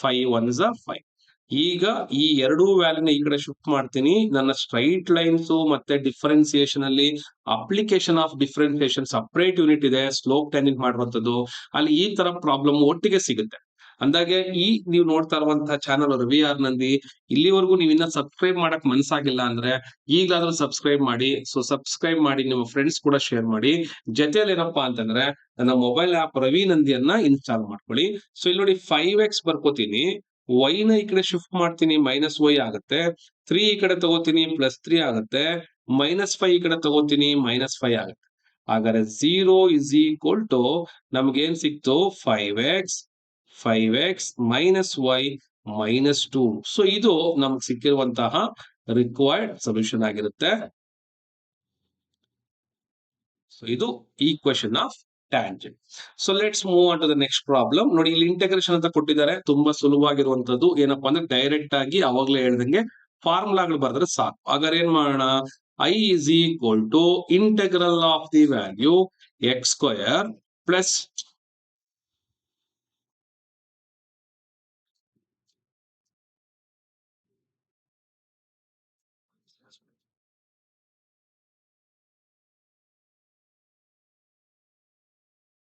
5 1s are 5. ಈಗ ಈ ಎರಡು ವ್ಯಾಲ್ಯೂನ ಈ ಕಡೆ ಶಿಫ್ಟ್ ಮಾಡ್ತೀನಿ. ನನ್ನ ಸ್ಟ್ರೈಟ್ ಲೈನ್ಸ್ ಮತ್ತೆ ಡಿಫರೆನ್ಸಿಯೇಷನ್ ಅಲ್ಲಿ application of differentiation separate unit ಇದೆ, ಸ್ಲೋಪ್ ಟ್ಯಾಂಜೆಂಟ್ ಮಾಡುವಂತದ್ದು. ಅಲ್ಲಿ ಈ ತರ ಪ್ರಾಬ್ಲಮ್ ಒಟ್ಟಿಗೆ ಸಿಗುತ್ತೆ. ಅಂದಾಗೆ ಈ ನೀವು ನೋಡ್ತಾ ಇರುವಂತಹ ಚಾನಲ್ ರವಿ ಆರ್ ನಂದಿ, ಇಲ್ಲಿವರೆಗೂ ನೀವು ಇನ್ನ ಸಬ್ಸ್ಕ್ರೈಬ್ ಮಾಡಕ್ ಮನ್ಸಾಗಿಲ್ಲ ಅಂದ್ರೆ ಈಗಲಾದ್ರೂ ಸಬ್ಸ್ಕ್ರೈಬ್ ಮಾಡಿ. ಸೊ ಸಬ್ಸ್ಕ್ರೈಬ್ ಮಾಡಿ, ನಿಮ್ಮ ಫ್ರೆಂಡ್ಸ್ ಕೂಡ ಶೇರ್ ಮಾಡಿ. ಜೊತೆಯಲ್ಲಿ ಏನಪ್ಪಾ ಅಂತಂದ್ರೆ ನನ್ನ ಮೊಬೈಲ್ ಆಪ್ ರವಿ ನಂದಿಯನ್ನ ಇನ್ಸ್ಟಾಲ್ ಮಾಡ್ಕೊಳ್ಳಿ. ಸೊ ಇಲ್ಲಿ ನೋಡಿ 5x ಬರ್ಕೋತೀನಿ, y ನ ಈ ಕಡೆ ಶಿಫ್ಟ್ ಮಾಡ್ತೀನಿ, -y ಆಗುತ್ತೆ. 3 ಈ ಕಡೆ ತಗೋತೀನಿ, +3 ಆಗುತ್ತೆ. -5 ಈ ಕಡೆ ತಗೋತೀನಿ, -5 ಆಗುತ್ತೆ. ಹಾಗಾದ್ರೆ 0 is equal to ನಮ್ಗೆ ಏನ್ ಸಿಕ್ತು? 5x 5x minus y minus 2. So ಇದು ನಮ್ಗೆ ಸಿಕ್ಕಿರುವಂತಹ ರಿಕ್ವೈರ್ಡ್ ಸೊಲ್ಯೂಷನ್ ಆಗಿರುತ್ತೆ. ಸೊ ಇದು equation of tangent. So let's move on to the next problem. ನೋಡಿ ಇಲ್ಲಿ ಇಂಟಗ್ರೇಷನ್ ಅಂತ ಕೊಟ್ಟಿದ್ದಾರೆ, ತುಂಬಾ ಸುಲಭವಾಗಿರುವಂತದ್ದು. ಏನಪ್ಪಾ ಅಂದ್ರೆ ಡೈರೆಕ್ಟ್ ಆಗಿ ಅವಾಗ್ಲೇ ಹೇಳ್ದಂಗೆ ಫಾರ್ಮುಲಾಗಳು ಬರೆದ್ರೆ ಸಾಕು. ಹಾಗಾದ್ರೆ ಏನ್ ಮಾಡೋಣ, I is equal to integral of the value x square plus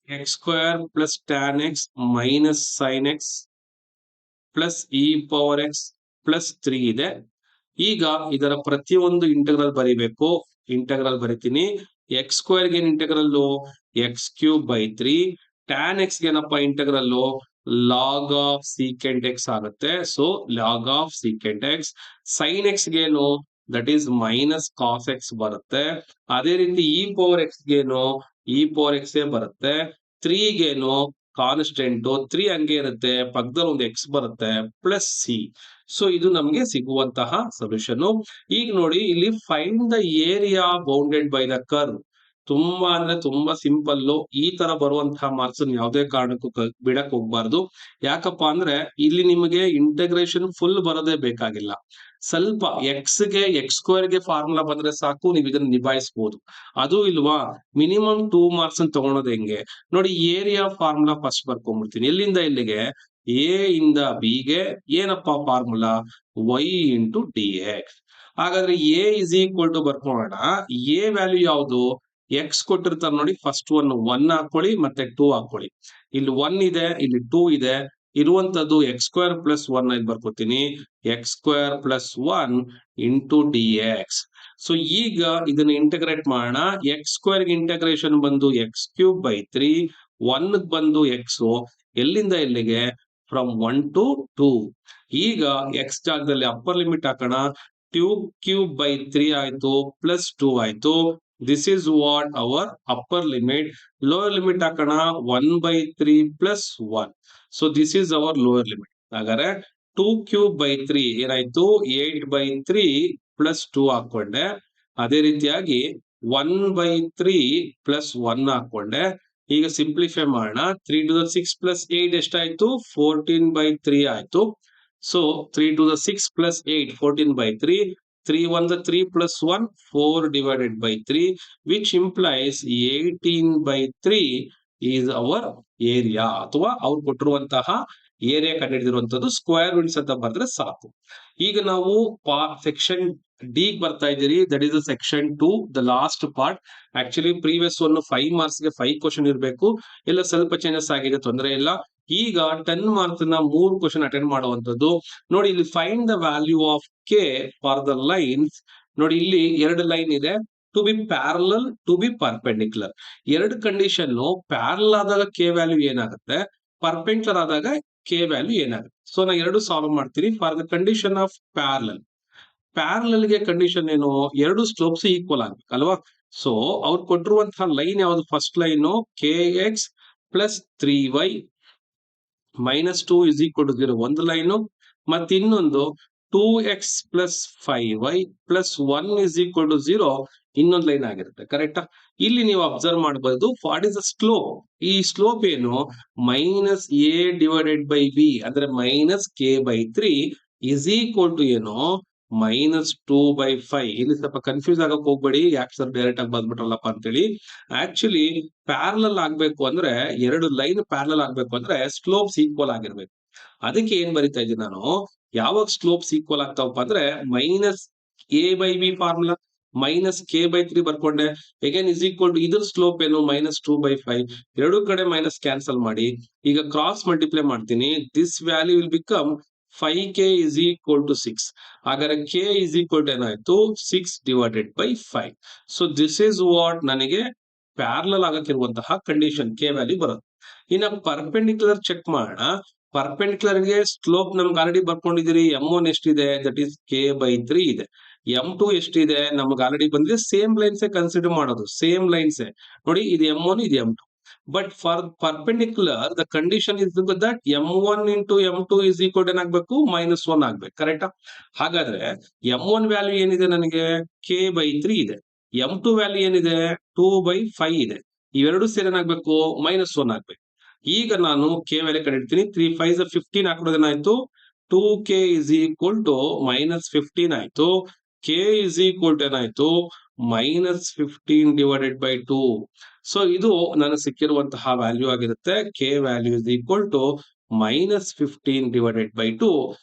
x square plus tan x minus sin x plus e power x plus 3 ಇದೆ. ಈಗ ಇದರ ಪ್ರತಿಯೊಂದು ಇಂಟಗ್ರಲ್ ಬರಿಬೇಕು. ಇಂಟಗ್ರಲ್ ಬರಿತೀನಿ. ಎಕ್ಸ್ ಸ್ಕ್ವೇರ್ ಗೆ integral x cube by 3, tan x ಗೆನಪ್ಪ integral log of secant x ಆಗುತ್ತೆ. So log of secant x. Sine x ಗೇನು that is minus cos x ಬರುತ್ತೆ. ಅದೇ ರೀತಿ ಇ ಪವರ್ ಎಕ್ಸ್ ಗೇನು ಇ ಪವರ್ ಎಕ್ಸ್ ಬರುತ್ತೆ. 3 gain constant 3 ಹಂಗೆ ಇರುತ್ತೆ, ಪಕ್ಕದಲ್ಲಿ ಒಂದು ಎಕ್ಸ್ ಬರುತ್ತೆ ಪ್ಲಸ್ ಸಿ. ಸೊ ಇದು ನಮ್ಗೆ ಸಿಗುವಂತಹ ಸೊಲ್ಯೂಷನ್. ಈಗ ನೋಡಿ ಇಲ್ಲಿ find the area bounded by the curve. ತುಂಬಾ ಅಂದ್ರೆ ತುಂಬಾ ಸಿಂಪಲ್. ಈ ತರ ಬರುವಂತಹ ಮಾರ್ಕ್ಸ್ ಯಾವುದೇ ಕಾರಣಕ್ಕೂ ಬಿಡಕ್ ಹೋಗ್ಬಾರ್ದು. ಯಾಕಪ್ಪ ಅಂದ್ರೆ ಇಲ್ಲಿ ನಿಮಗೆ ಇಂಟಗ್ರೇಷನ್ ಫುಲ್ ಬರೋದೇ ಬೇಕಾಗಿಲ್ಲ. ಸ್ವಲ್ಪ ಎಕ್ಸ್ ಗೆ ಎಕ್ಸ್ ಸ್ಕ್ವೇರ್ ಗೆ ಫಾರ್ಮುಲಾ ಬಂದ್ರೆ ಸಾಕು, ನೀವು ಇದನ್ನ ನಿಭಾಯಿಸಬಹುದು. ಅದು ಇಲ್ವಾ, ಮಿನಿಮಮ್ 2 ಮಾರ್ಕ್ಸ್ ತಗೊಳೋದು ಹೆಂಗೆ ನೋಡಿ. ಏರಿಯಾ ಫಾರ್ಮುಲಾ ಫಸ್ಟ್ ಬರ್ಕೊಂಡ್ಬಿಡ್ತೀನಿ. ಎಲ್ಲಿಂದ ಇಲ್ಲಿಗೆ, ಎ ಇಂದ ಬಿ ಗೆ ಏನಪ್ಪಾ formula, y into d x. ಹಾಗಾದ್ರೆ ಎ ಇಸ್ ಈಕ್ವಲ್ ಟು ಬರ್ಕೊಳ್ಳೋಣ. ಎ ವ್ಯಾಲ್ಯೂ ಯಾವುದು, ಎಕ್ಸ್ ಕೊಟ್ಟಿರ್ತಾರೆ ನೋಡಿ, ಫಸ್ಟ್ ಒನ್ ಹಾಕೊಳ್ಳಿ ಮತ್ತೆ 2 ಹಾಕೊಳ್ಳಿ. ಇಲ್ಲಿ 1 ಇದೆ, ಇಲ್ಲಿ 2 ಇದೆ. ಇರುವಂತದ್ದು ಎಕ್ಸ್ ಸ್ಕ್ವೇರ್ ಪ್ಲಸ್ 1 ಇಲ್ಲಿ ಬರ್ಕೋತೀನಿ. X square plus 1 into d x. So ಈಗ ಇದನ್ನ ಇಂಟಗ್ರೇಟ್ ಮಾಡೋಣ. ಎಕ್ಸ್ ಸ್ಕ್ವೇರ್ ಇಂಟಗ್ರೇಷನ್ ಬಂದು ಎಕ್ಸ್ ಕ್ಯೂಬ್ ಬೈ 3, 1 ಬಂದು ಎಕ್ಸ್, ಎಲ್ಲಿಂದ ಎಲ್ಲಿಗೆ, ಫ್ರಮ್ 1 to 2. ಈಗ ಎಕ್ಸ್ ಜಾಗದಲ್ಲಿ ಅಪ್ಪರ್ ಲಿಮಿಟ್ ಹಾಕೋಣ. 2 ಕ್ಯೂಬ್ ಬೈ 3 ಆಯ್ತು ಪ್ಲಸ್ 2 ಆಯ್ತು. This is what our upper limit. Lower limit ಹಾಕೋಣ. 1/3 plus 1. So this is our lower limit. ಹಾಗಾದ್ರೆ 2 ಕ್ಯೂಬ್ ಬೈ 3 ಏನಾಯ್ತು, 8/3 ಪ್ಲಸ್ 2 ಹಾಕೊಂಡೆ. ಅದೇ ರೀತಿಯಾಗಿ 1/3 ಪ್ಲಸ್ 1 ಹಾಕೊಂಡೆ. ಈಗ ಸಿಂಪ್ಲಿಫೈ ಮಾಡೋಣ. 3 to the 6 plus 8 ಎಷ್ಟಾಯ್ತು, 14/3 ಆಯ್ತು. So 3 to the 6 plus 8 14/3. 3 1 the 3 plus 1 4 divided by 3, which implies 18/3 is our area. ಅಥವಾ ಅವ್ರು ಕೊಟ್ಟಿರುವಂತಹ ಏರಿಯಾ ಕಂಡುಹಿಡಿದಿರುವಂತದ್ದು. ಸ್ಕ್ವೇರ್ ರೂಟ್ಸ್ ಅಂತ ಬರೆದ್ರೆ ಸಾಕು. ಈಗ ನಾವು ಸೆಕ್ಷನ್ ಡಿ ಬರ್ತಾ ಇದ್ದೀರಿ. That is section 2, the last part. Actually previous 5 marks ಗೆ 5 ಕ್ವಶನ್ ಇರಬೇಕು. ಎಲ್ಲ ಸ್ವಲ್ಪ ಚೇಂಜಸ್ ಆಗಿದೆ, ತೊಂದರೆ ಇಲ್ಲ. ಈಗ 10 ಮಾರ್ಕ್ಸ್ ನ 3 ಕ್ವಶನ್ ಅಟೆಂಡ್ ಮಾಡುವಂತದ್ದು. ನೋಡಿ ಇಲ್ಲಿ find the value of k for the lines. ನೋಡಿ ಇಲ್ಲಿ 2 ಲೈನ್ ಇದೆ. To be parallel, to be perpendicular. 2 condition. Parallel ಆದಾಗ ಕೆ ವ್ಯಾಲ್ಯೂ ಏನಾಗುತ್ತೆ, ಪರ್ಪೆಂಡಿಕ್ಯುಲರ್ ಆದಾಗ ಕೆ ವ್ಯಾಲ್ಯೂ ಏನಾಗುತ್ತೆ. ಸೊ ನಾ 2 ಸಾಲ್ವ್ ಮಾಡ್ತೀನಿ. For the condition of parallel. Parallel ಗೆ ಕಂಡೀಷನ್ ಏನು, 2 ಸ್ಲೋಪ್ಸ್ ಈಕ್ವಲ್ ಆಗ್ಬೇಕಲ್ವಾ. ಸೊ ಅವ್ರು ಕೊಟ್ಟಿರುವಂತಹ ಲೈನ್ ಯಾವ್ದು, first line k x plus 3y minus 2 is equal to 0 ಒಂದು ಲೈನು. ಮತ್ತೆ ಇನ್ನೊಂದು 2x plus 5y plus 1 is equal to 0 ಇನ್ನೊಂದು ಲೈನ್ ಆಗಿರುತ್ತೆ. ಕರೆಕ್ಟಾ. ಇಲ್ಲಿ ನೀವು ಅಬ್ಸರ್ವ್ ಮಾಡಬಹುದು, ವಾಟ್ ಇಸ್ ದ ಸ್ಲೋಪ್. ಈ ಸ್ಲೋಪ್ ಏನು, minus a divided by b ಅಂದ್ರೆ minus k by 3 is equal to ಏನು, ಮೈನಸ್ 2/5. ಇಲ್ಲಿ ಸ್ವಲ್ಪ ಕನ್ಫ್ಯೂಸ್ ಆಗಕ್ ಹೋಗ್ಬೇಡಿ, ಯಾಕೆ ಸರ್ ಡೈರೆಕ್ಟ್ ಆಗಿ ಬಂದ್ಬಿಟ್ರಲ್ಲಪ್ಪ ಅಂತೇಳಿ. ಆಕ್ಚುಲಿ ಪ್ಯಾರಲಲ್ ಆಗ್ಬೇಕು ಅಂದ್ರೆ, 2 ಲೈನ್ ಪ್ಯಾರಲಲ್ ಆಗ್ಬೇಕು ಅಂದ್ರೆ ಸ್ಲೋಪ್ಸ್ ಈಕ್ವಲ್ ಆಗಿರ್ಬೇಕು. ಅದಕ್ಕೆ ಏನ್ ಬರಿತಾ ಇದ್ದೀನಿ ನಾನು, ಯಾವಾಗ ಸ್ಲೋಪ್ಸ್ ಈಕ್ವಲ್ ಆಗ್ತಾವಪ್ಪ ಅಂದ್ರೆ minus a by b formula, minus k by 3 ಬರ್ಕೊಂಡೆ. ಅಗೇನ್ ಇಸ್ ಈಕ್ವಲ್ ಟು ಇದ್ರ ಸ್ಲೋಪ್ ಏನು, ಮೈನಸ್ 2/5. 2 ಕಡೆ ಮೈನಸ್ ಕ್ಯಾನ್ಸಲ್ ಮಾಡಿ. ಈಗ ಕ್ರಾಸ್ ಮಲ್ಟಿಪ್ಲೈ ಮಾಡ್ತೀನಿ. This value will become 5k is equal to 6. ಹಾಗಾದ್ರೆ k is equal to ಏನಾಯ್ತು, 6 divided by 5. So this is what ನನಗೆ ಪ್ಯಾರಲಲ್ ಆಗಕ್ಕಿರುವಂತಹ ಕಂಡೀಷನ್, ಕೆ ವ್ಯಾಲ್ಯೂ ಬರುತ್ತೆ. ಇನ್ನ ಪರ್ಪೆಂಡಿಕ್ಯುಲರ್ ಚೆಕ್ ಮಾಡೋಣ. ಪರ್ಪೆಂಡಿಕ್ಯುಲರ್ ಗೆ ಸ್ಲೋಪ್ ನಮ್ಗೆ ಆಲ್ರೆಡಿ ಬರ್ಕೊಂಡಿದ್ದೀರಿ. m1 ಎಷ್ಟಿದೆ, ದಟ್ ಈಸ್ k ಬೈ 3 ಇದೆ. m2 ಎಷ್ಟಿದೆ, ನಮ್ಗೆ ಆಲ್ರೆಡಿ ಬಂದಿದೆ. ಸೇಮ್ ಲೈನ್ಸ್ ಕನ್ಸಿಡರ್ ಮಾಡೋದು, ಸೇಮ್ ಲೈನ್ಸ್ ನೋಡಿ. ಇದು m1, ಇದು m2. But for perpendicular the condition is that m1 into m2 is equal ಏನಾಗಬೇಕು -1 ಆಗ್ಬೇಕು. ಕರೆಕ್ಟಾ? ಹಾಗಾದ್ರೆ m1 ವ್ಯಾಲ್ಯೂ ಏನಿದೆ ನನಗೆ k/3 ಇದೆ. m2 ವ್ಯಾಲ್ಯೂ ಏನಿದೆ 2/5 ಇದೆ. ಇವೆರಡು ಸೇರಿ ಏನಾಗಬೇಕು -1 ಆಗ್ಬೇಕು. ಈಗ ನಾನು k ವ್ಯಾಲ್ಯೂ ಕಂಡಿಡ್ತೀನಿ. 3 5 15 ಹಾಕೋದೇನಾಯ್ತು 2k is equal to -15 ಆಯ್ತು. k is equal to ಏನಾಯ್ತು -15 divided by 2. ಸೊ ಇದು ನನಗೆ ಸಿಕ್ಕಿರುವಂತಹ ವ್ಯಾಲ್ಯೂ ಆಗಿರುತ್ತೆ. k value is equal to -15 divided by 2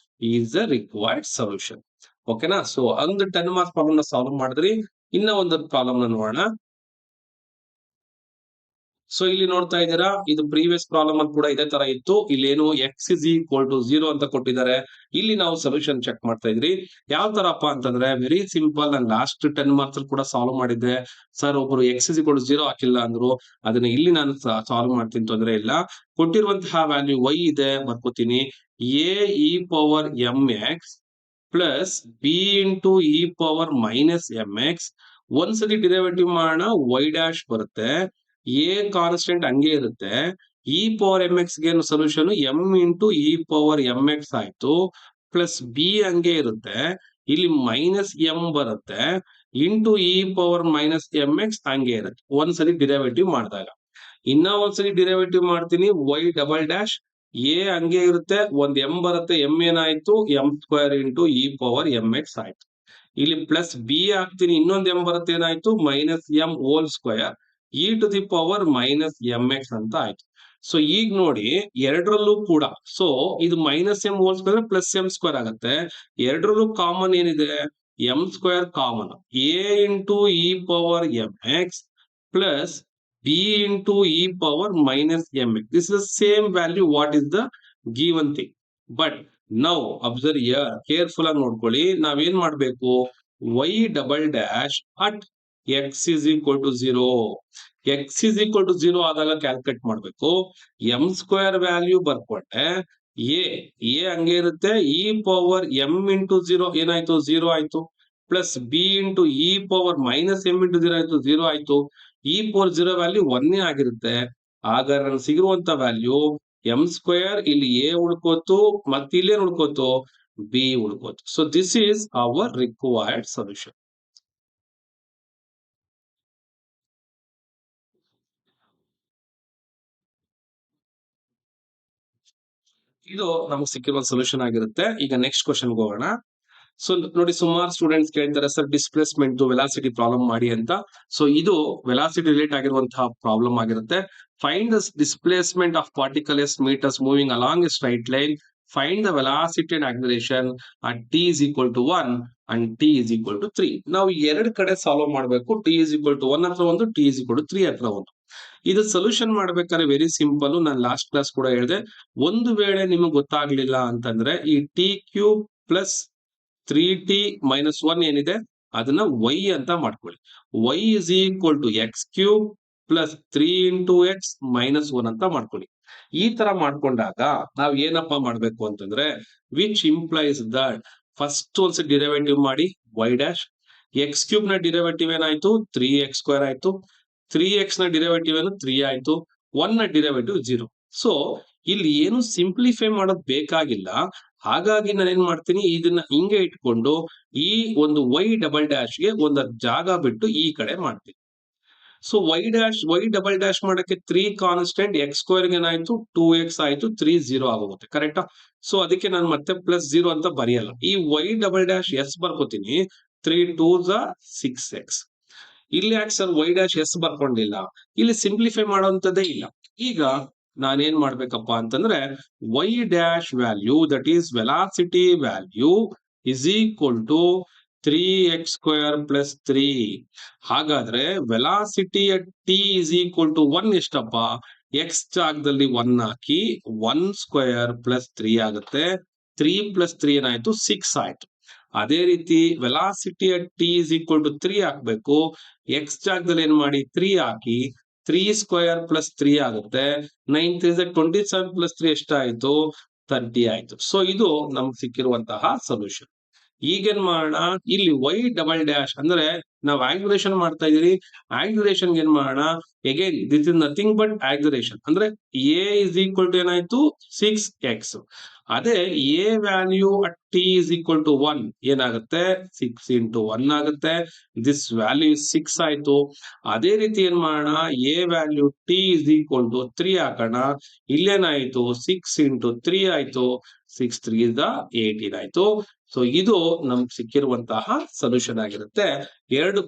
is the required solution. ಓಕೆನಾ? ಸೊ ಒಂದು 10 ಮಾರ್ಕ್ಸ್ ಪ್ರಾಬ್ಲಮ್ ಸಾಲ್ವ್ ಮಾಡಿದ್ರಿ. ಇನ್ನ ಒಂದು ಪ್ರಾಬ್ಲಮ್ ನೋಡೋಣ. ಸೊ ಇಲ್ಲಿ ನೋಡ್ತಾ ಇದ್ದೀರಾ, ಇದು ಪ್ರೀವಿಯಸ್ ಪ್ರಾಬ್ಲಮ್ ಅಲ್ಲಿ ಕೂಡ ಇದೇ ತರ ಇತ್ತು. ಇಲ್ಲೇನು x is equal to 0 ಅಂತ ಕೊಟ್ಟಿದ್ದಾರೆ. ಇಲ್ಲಿ ನಾವು ಸೊಲ್ಯೂಷನ್ ಚೆಕ್ ಮಾಡ್ತಾ ಇದ್ರಿ. ಯಾವ ತರಪ್ಪ ಅಂತಂದ್ರೆ ವೆರಿ ಸಿಂಪಲ್. ನಾನು ಲಾಸ್ಟ್ 10 ಮಾರ್ಕ್ಸ್ ಅಲ್ಲಿ ಕೂಡ ಸಾಲ್ವ್ ಮಾಡಿದ್ದೆ. ಸರ್ ಒಬ್ರು x is equal to 0 ಹಾಕಿಲ್ಲ ಅಂದ್ರು. ಅದನ್ನ ಇಲ್ಲಿ ನಾನು ಸಾಲ್ವ್ ಮಾಡ್ತೀನಿ, ತೊಂದರೆ ಇಲ್ಲ. ಕೊಟ್ಟಿರುವಂತಹ ವ್ಯಾಲ್ಯೂ y ಇದೆ, ಬರ್ಕೋತೀನಿ. a e power mx plus b into e power minus mx. ಒಂದ್ಸತಿ ಡಿರೈವೇಟಿವ್ ಮಾಡೋಣ, y ಡ್ಯಾಶ್ ಬರುತ್ತೆ. a ಕಾನ್ಸ್ಟೆಂಟ್ ಹಂಗೆ ಇರುತ್ತೆ. e ಪವರ್ mx ಗೆ solution m into e power mx ಆಯ್ತು. ಪ್ಲಸ್ b ಹಂಗೆ ಇರುತ್ತೆ. ಇಲ್ಲಿ ಮೈನಸ್ m ಬರುತ್ತೆ. Into e power minus mx ಹಂಗೆ ಇರುತ್ತೆ ಒಂದ್ಸಲಿ ಡಿರೈವೇಟಿವ್ ಮಾಡಿದಾಗ. ಇನ್ನ ಒಂದ್ಸಲಿ ಡಿರೈವೇಟಿವ್ ಮಾಡ್ತೀನಿ, y ಡಬಲ್ ಡ್ಯಾಶ್ a ಹಂಗೆ ಇರುತ್ತೆ. ಒಂದ್ m ಬರುತ್ತೆ. m ಏನಾಯ್ತು m² into e power mx ಆಯ್ತು. ಇಲ್ಲಿ ಪ್ಲಸ್ b ಹಾಕ್ತೀನಿ, ಇನ್ನೊಂದ್ m ಬರುತ್ತೆ, ಏನಾಯ್ತು minus m whole square e to the power minus mx ಅಂತ ಆಯ್ತು. ಸೊ ಈಗ ನೋಡಿ ಎರಡರಲ್ಲೂ ಕೂಡ, ಸೊ ಇದು minus m whole square plus m² ಆಗುತ್ತೆ. ಎರಡರಲ್ಲೂ ಕಾಮನ್ ಏನಿದೆ m² common. a into e power mx plus b into e power minus mx. This is the same value what is the given thing. But now observe here, careful ಆಗಿ ನೋಡ್ಕೊಳ್ಳಿ. ನಾವೇನ್ ಮಾಡ್ಬೇಕು, y double dash at x is equal to 0. x is equal to 0 ಆದಾಗ calculate ಮಾಡ್ಬೇಕು. m² value ಬರ್ಕೊಂಡೆ a ಹಂಗೆ ಇರುತ್ತೆ. e power m into 0 ಏನಾಯ್ತು 0 ಆಯ್ತು. Plus b into e power minus m into 0 ಆಯ್ತು 0 ಆಯ್ತು. e ಪವರ್ 0 ವ್ಯಾಲ್ಯೂ 1 ಆಗಿರುತ್ತೆ. ಆಗ ನನಗೆ ಸಿಗಿರುವಂತ ವ್ಯಾಲ್ಯೂ m², ಇಲ್ಲಿ a ಉಳ್ಕೋತು, ಮತ್ತೆ ಇಲ್ಲಿ ಏನ್ ಉಳ್ಕೋತು b ಉಳ್ಕೋತು. So this is our required solution. ಇದು ನಮಗೆ ಸಿಕ್ಕಿರುವ ಸೊಲ್ಯೂಷನ್ ಆಗಿರುತ್ತೆ. ಈಗ ನೆಕ್ಸ್ಟ್ ಕ್ವಶನ್ ಹೋಗೋಣ. ಸೊ ನೋಡಿ, ಸುಮಾರು ಸ್ಟೂಡೆಂಟ್ಸ್ ಕೇಳ್ತಾರೆ ಸರ್ ಡಿಸ್ಪ್ಲೇಸ್ಮೆಂಟ್ ವೆಲಾಸಿಟಿ ಪ್ರಾಬ್ಲಮ್ ಮಾಡಿ ಅಂತ. ಸೊ ಇದು ವೆಲಾಸಿಟಿ ರಿಲೇಟ್ ಆಗಿರುವಂತಹ ಪ್ರಾಬ್ಲಮ್ ಆಗಿರುತ್ತೆ. Find the displacement of particle s meters moving along a straight line. Find the velocity and acceleration at t is equal to 1 and t is equal to 3. ನಾವು ಎರಡು ಕಡೆ solve ಮಾಡಬೇಕು. t is equal to 1 ಹತ್ರ ಒಂದು, t is equal to 3 ಹತ್ರ ಒಂದು. ಇದು solution ಮಾಡ್ಬೇಕಾದ್ರೆ ವೆರಿ ಸಿಂಪಲ್. ನಾನು ಲಾಸ್ಟ್ ಕ್ಲಾಸ್ ಕೂಡ ಹೇಳಿದೆ, ಒಂದು ವೇಳೆ ನಿಮಗೆ ಗೊತ್ತಾಗ್ಲಿಲ್ಲ ಅಂತಂದ್ರೆ ಈ t³ ಪ್ಲಸ್ 3t ಮೈನಸ್ 1 ಏನಿದೆ ಅದನ್ನ y ಅಂತ ಮಾಡ್ಕೊಳ್ಳಿ. y is equal to x³ plus 3 into x minus 1 ಅಂತ ಮಾಡ್ಕೊಳ್ಳಿ. ಈ ತರ ಮಾಡ್ಕೊಂಡಾಗ ನಾವ್ ಏನಪ್ಪಾ ಮಾಡ್ಬೇಕು ಅಂತಂದ್ರೆ, ವಿಚ್ ಇಂಪ್ಲೈಸ್ ದಟ್ ಫಸ್ಟ್ ಒಂದ್ಸತಿ ಡಿರೈವೇಟಿವ್ ಮಾಡಿ y ಡ್ಯಾಶ್. x³ ನ ಡಿರೈವೇಟಿವ್ ಏನಾಯ್ತು 3x² ಆಯ್ತು. 3x ನ ಡಿರೈವೇಟಿವ್ ಏನು 3 ಆಯ್ತು. 1 ನ ಡಿರೈವೇಟಿವ್ 0. ಸೊ ಇಲ್ಲಿ ಏನು ಸಿಂಪ್ಲಿಫೈ ಮಾಡೋದ್ ಬೇಕಾಗಿಲ್ಲ. ಹಾಗಾಗಿ ನಾನು ಏನ್ ಮಾಡ್ತೀನಿ, ಇದನ್ನ ಹಿಂಗೆ ಇಟ್ಕೊಂಡು ಈ ಒಂದು y ಡಬಲ್ ಡ್ಯಾಶ್ ಗೆ ಒಂದು ಜಾಗ ಬಿಟ್ಟು ಈ ಕಡೆ ಮಾಡ್ತೀನಿ. ಸೊ y ಡಬಲ್ ಡ್ಯಾಶ್ ಮಾಡಕ್ಕೆ 3 ಕಾನ್ಸ್ಟೆಂಟ್, x² ಗೆ ಏನಾಯ್ತು 2x ಆಯ್ತು, 3 0 ಆಗೋಗುತ್ತೆ. ಕರೆಕ್ಟಾ? ಸೊ ಅದಕ್ಕೆ ನಾನು ಮತ್ತೆ ಪ್ಲಸ್ 0 ಅಂತ ಬರೆಯಲ್ಲ. ಈ y ಡಬಲ್ ಡ್ಯಾಶ್ s ಬರ್ಕೋತೀನಿ. 3 2s 6x. ಇಲ್ಲಿ ಯಾಕೆ ಸರ್ y ಡ್ಯಾಶ್ s ಬರ್ಕೊಂಡಿಲ್ಲ? ಇಲ್ಲಿ ಸಿಂಪ್ಲಿಫೈ ಮಾಡುವಂತದ್ದೇ ಇಲ್ಲ. ಈಗ ನಾನೇನ್ ಮಾಡ್ಬೇಕಪ್ಪ ಅಂತಂದ್ರೆ, y dash value that is velocity value is equal to 3x² plus 3. ಹಾಗಾದ್ರೆ velocity at t is equal to 1 ಎಷ್ಟಪ್ಪ, x ಜಾಗದಲ್ಲಿ 1 ಹಾಕಿ 1² ಪ್ಲಸ್ 3 ಆಗುತ್ತೆ. 3 ಪ್ಲಸ್ 3 ಏನಾಯ್ತು 6 ಆಯ್ತು. ಅದೇ ರೀತಿ velocity at t is equal to 3 ಹಾಕ್ಬೇಕು. x ಜಾಗದಲ್ಲಿ ಏನ್ ಮಾಡಿ 3 ಹಾಕಿ 3² ಪ್ಲಸ್ 3 ಆಗುತ್ತೆ. 9 3 27 ಪ್ಲಸ್ 3 ಎಷ್ಟಾಯ್ತು 30 ಆಯ್ತು. ಸೊ ಇದು ನಮ್ಗೆ ಸಿಕ್ಕಿರುವಂತಹ ಸೊಲ್ಯೂಷನ್. ಈಗೇನ್ ಮಾಡೋಣ, ಇಲ್ಲಿ y ಡಬಲ್ ಡ್ಯಾಶ್ ಅಂದ್ರೆ ನಾವು ಆಕ್ಸಿಲರೇಷನ್ ಮಾಡ್ತಾ ಇದೀವಿ. ಆಕ್ಸಿಲರೇಷನ್ ಏನ್ ಮಾಡೋಣ, again this is nothing but acceleration ಅಂದ್ರೆ a ಇಸ್ ಈಕ್ವಲ್ ಟು ಏನಾಯ್ತು 6x. ಅದೇ a value at t is equal to 1 ಏನಾಗುತ್ತೆ 6 ಇಂಟು 1 ಆಗುತ್ತೆ. ದಿಸ್ ವ್ಯಾಲ್ಯೂ 6 ಆಯ್ತು. ಅದೇ ರೀತಿ ಏನ್ ಮಾಡೋಣ, a value t is equal to 3 ಹಾಕೋಣ. ಇಲ್ಲೇನಾಯ್ತು 6 ಇಂಟು 3 ಆಯ್ತು. 6 3 ಇಸ್ 18 ಆಯ್ತು. ಸೊ ಇದು ನಮ್ಗೆ ಸಿಕ್ಕಿರುವಂತಹ ಸೊಲ್ಯೂಷನ್ ಆಗಿರುತ್ತೆ. ಎರಡು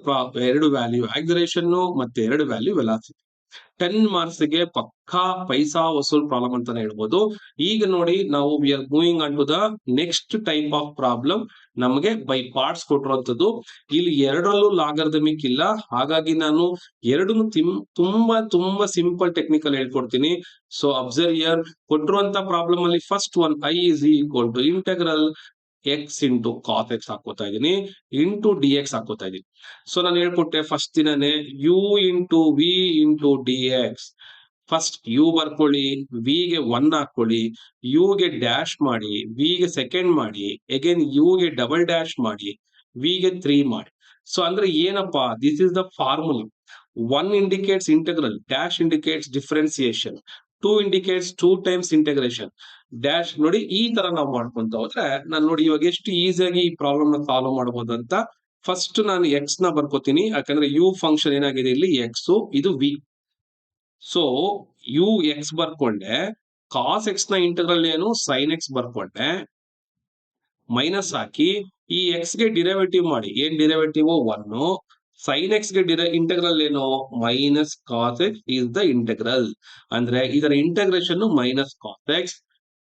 ವ್ಯಾಲ್ಯೂ ಆಕ್ಸಿಲರೇಷನ್ ಮತ್ತೆ ಎರಡು ವ್ಯಾಲ್ಯೂ ವೆಲಾಸಿಟಿ. 10 ಮಾರ್ಕ್ಸ್ ಗೆ ಪಕ್ಕಾ ಪೈಸಾ ವಸೂಲ್ ಪ್ರಾಬ್ಲಮ್ ಅಂತಾನೆ ಹೇಳ್ಬೋದು. ಈಗ ನೋಡಿ ನಾವು we are moving on to the next type of problem. ನಮಗೆ ಬೈ ಪಾರ್ಟ್ಸ್ ಕೊಟ್ಟಿರುವಂತದ್ದು. ಇಲ್ಲಿ ಎರಡರಲ್ಲೂ ಲಾಗರ್ದಮಿಕ್ ಇಲ್ಲ, ಹಾಗಾಗಿ ನಾನು ಎರಡನ್ನು ತುಂಬಾ ಸಿಂಪಲ್ ಟೆಕ್ನಿಕಲ್ ಹೇಳ್ಕೊಡ್ತೀನಿ. ಸೊ ಅಬ್ಸರ್ವ್ ಹಿಯರ್, ಕೊಟ್ಟಿರುವಂತ ಪ್ರಾಬ್ಲಮ್ ಅಲ್ಲಿ first one i is equal to integral x into cos x ಹಾಕೋತಾ ಇದೀನಿ, ಇಂಟು ಡಿ ಎಕ್ಸ್ ಹಾಕೋತಾ ಇದೀನಿ. ಸೊ ನಾನು ಹೇಳ್ಕೊಟ್ಟೆ ಫಸ್ಟ್ ದಿನನೇ u into v into d x. First u ಬರ್ಕೊಳ್ಳಿ, ವಿ ಗೆ 1 ಹಾಕೊಳ್ಳಿ, ಯು ಗೆ ಡ್ಯಾಶ್ ಮಾಡಿ, ವಿ ಗೆ ಸೆಕೆಂಡ್ ಮಾಡಿ, ಅಗೇನ್ ಯು ಗೆ ಡಬಲ್ ಡ್ಯಾಶ್ ಮಾಡಿ, ವಿ ಗೆ 3 ಮಾಡಿ. ಸೊ ಅಂದ್ರೆ ಏನಪ್ಪಾ, this is the formula. 1 indicates integral, dash indicates differentiation, 2 indicates 2 times integration, dash. ನೋಡಿ ಈ ತರ ನಾವು ಮಾಡ್ಕೊಂತ ಹೋದ್ರೆ ನಾನು ನೋಡಿ ಇವಾಗ ಎಷ್ಟು ಈಸಿಯಾಗಿ ಈ ಪ್ರಾಬ್ಲಮ್ ನ ಸಾಲ್ವ್ ಮಾಡಬಹುದು ಅಂತ. ಫಸ್ಟ್ ನಾನು ಎಕ್ಸ್ ನ ಬರ್ಕೋತೀನಿ, ಯಾಕಂದ್ರೆ ಯು ಫಂಕ್ಷನ್ ಏನಾಗಿದೆ ಇಲ್ಲಿ ಎಕ್ಸ್, ಇದು ವಿ. ಸೊ ಯು ಎಕ್ಸ್ ಬರ್ಕೊಂಡೆ, ಕಾಸ್ ಎಕ್ಸ್ ನ ಇಂಟೆಗ್ರಲ್ ಏನು ಸೈನ್ ಎಕ್ಸ್ ಬರ್ಕೊಂಡೆ, ಮೈನಸ್ ಹಾಕಿ ಈ ಎಕ್ಸ್ ಗೆ ಡಿರೈವೇಟಿವ್ ಮಾಡಿ. ಏನ್ ಡಿರೈವೇಟಿವ್ 1, ಸೈನ್ ಎಕ್ಸ್ ಗೆ ಇಂಟೆಗ್ರಲ್ ಏನು minus cos x is the integral. ಅಂದ್ರೆ ಇದರ integration minus cos x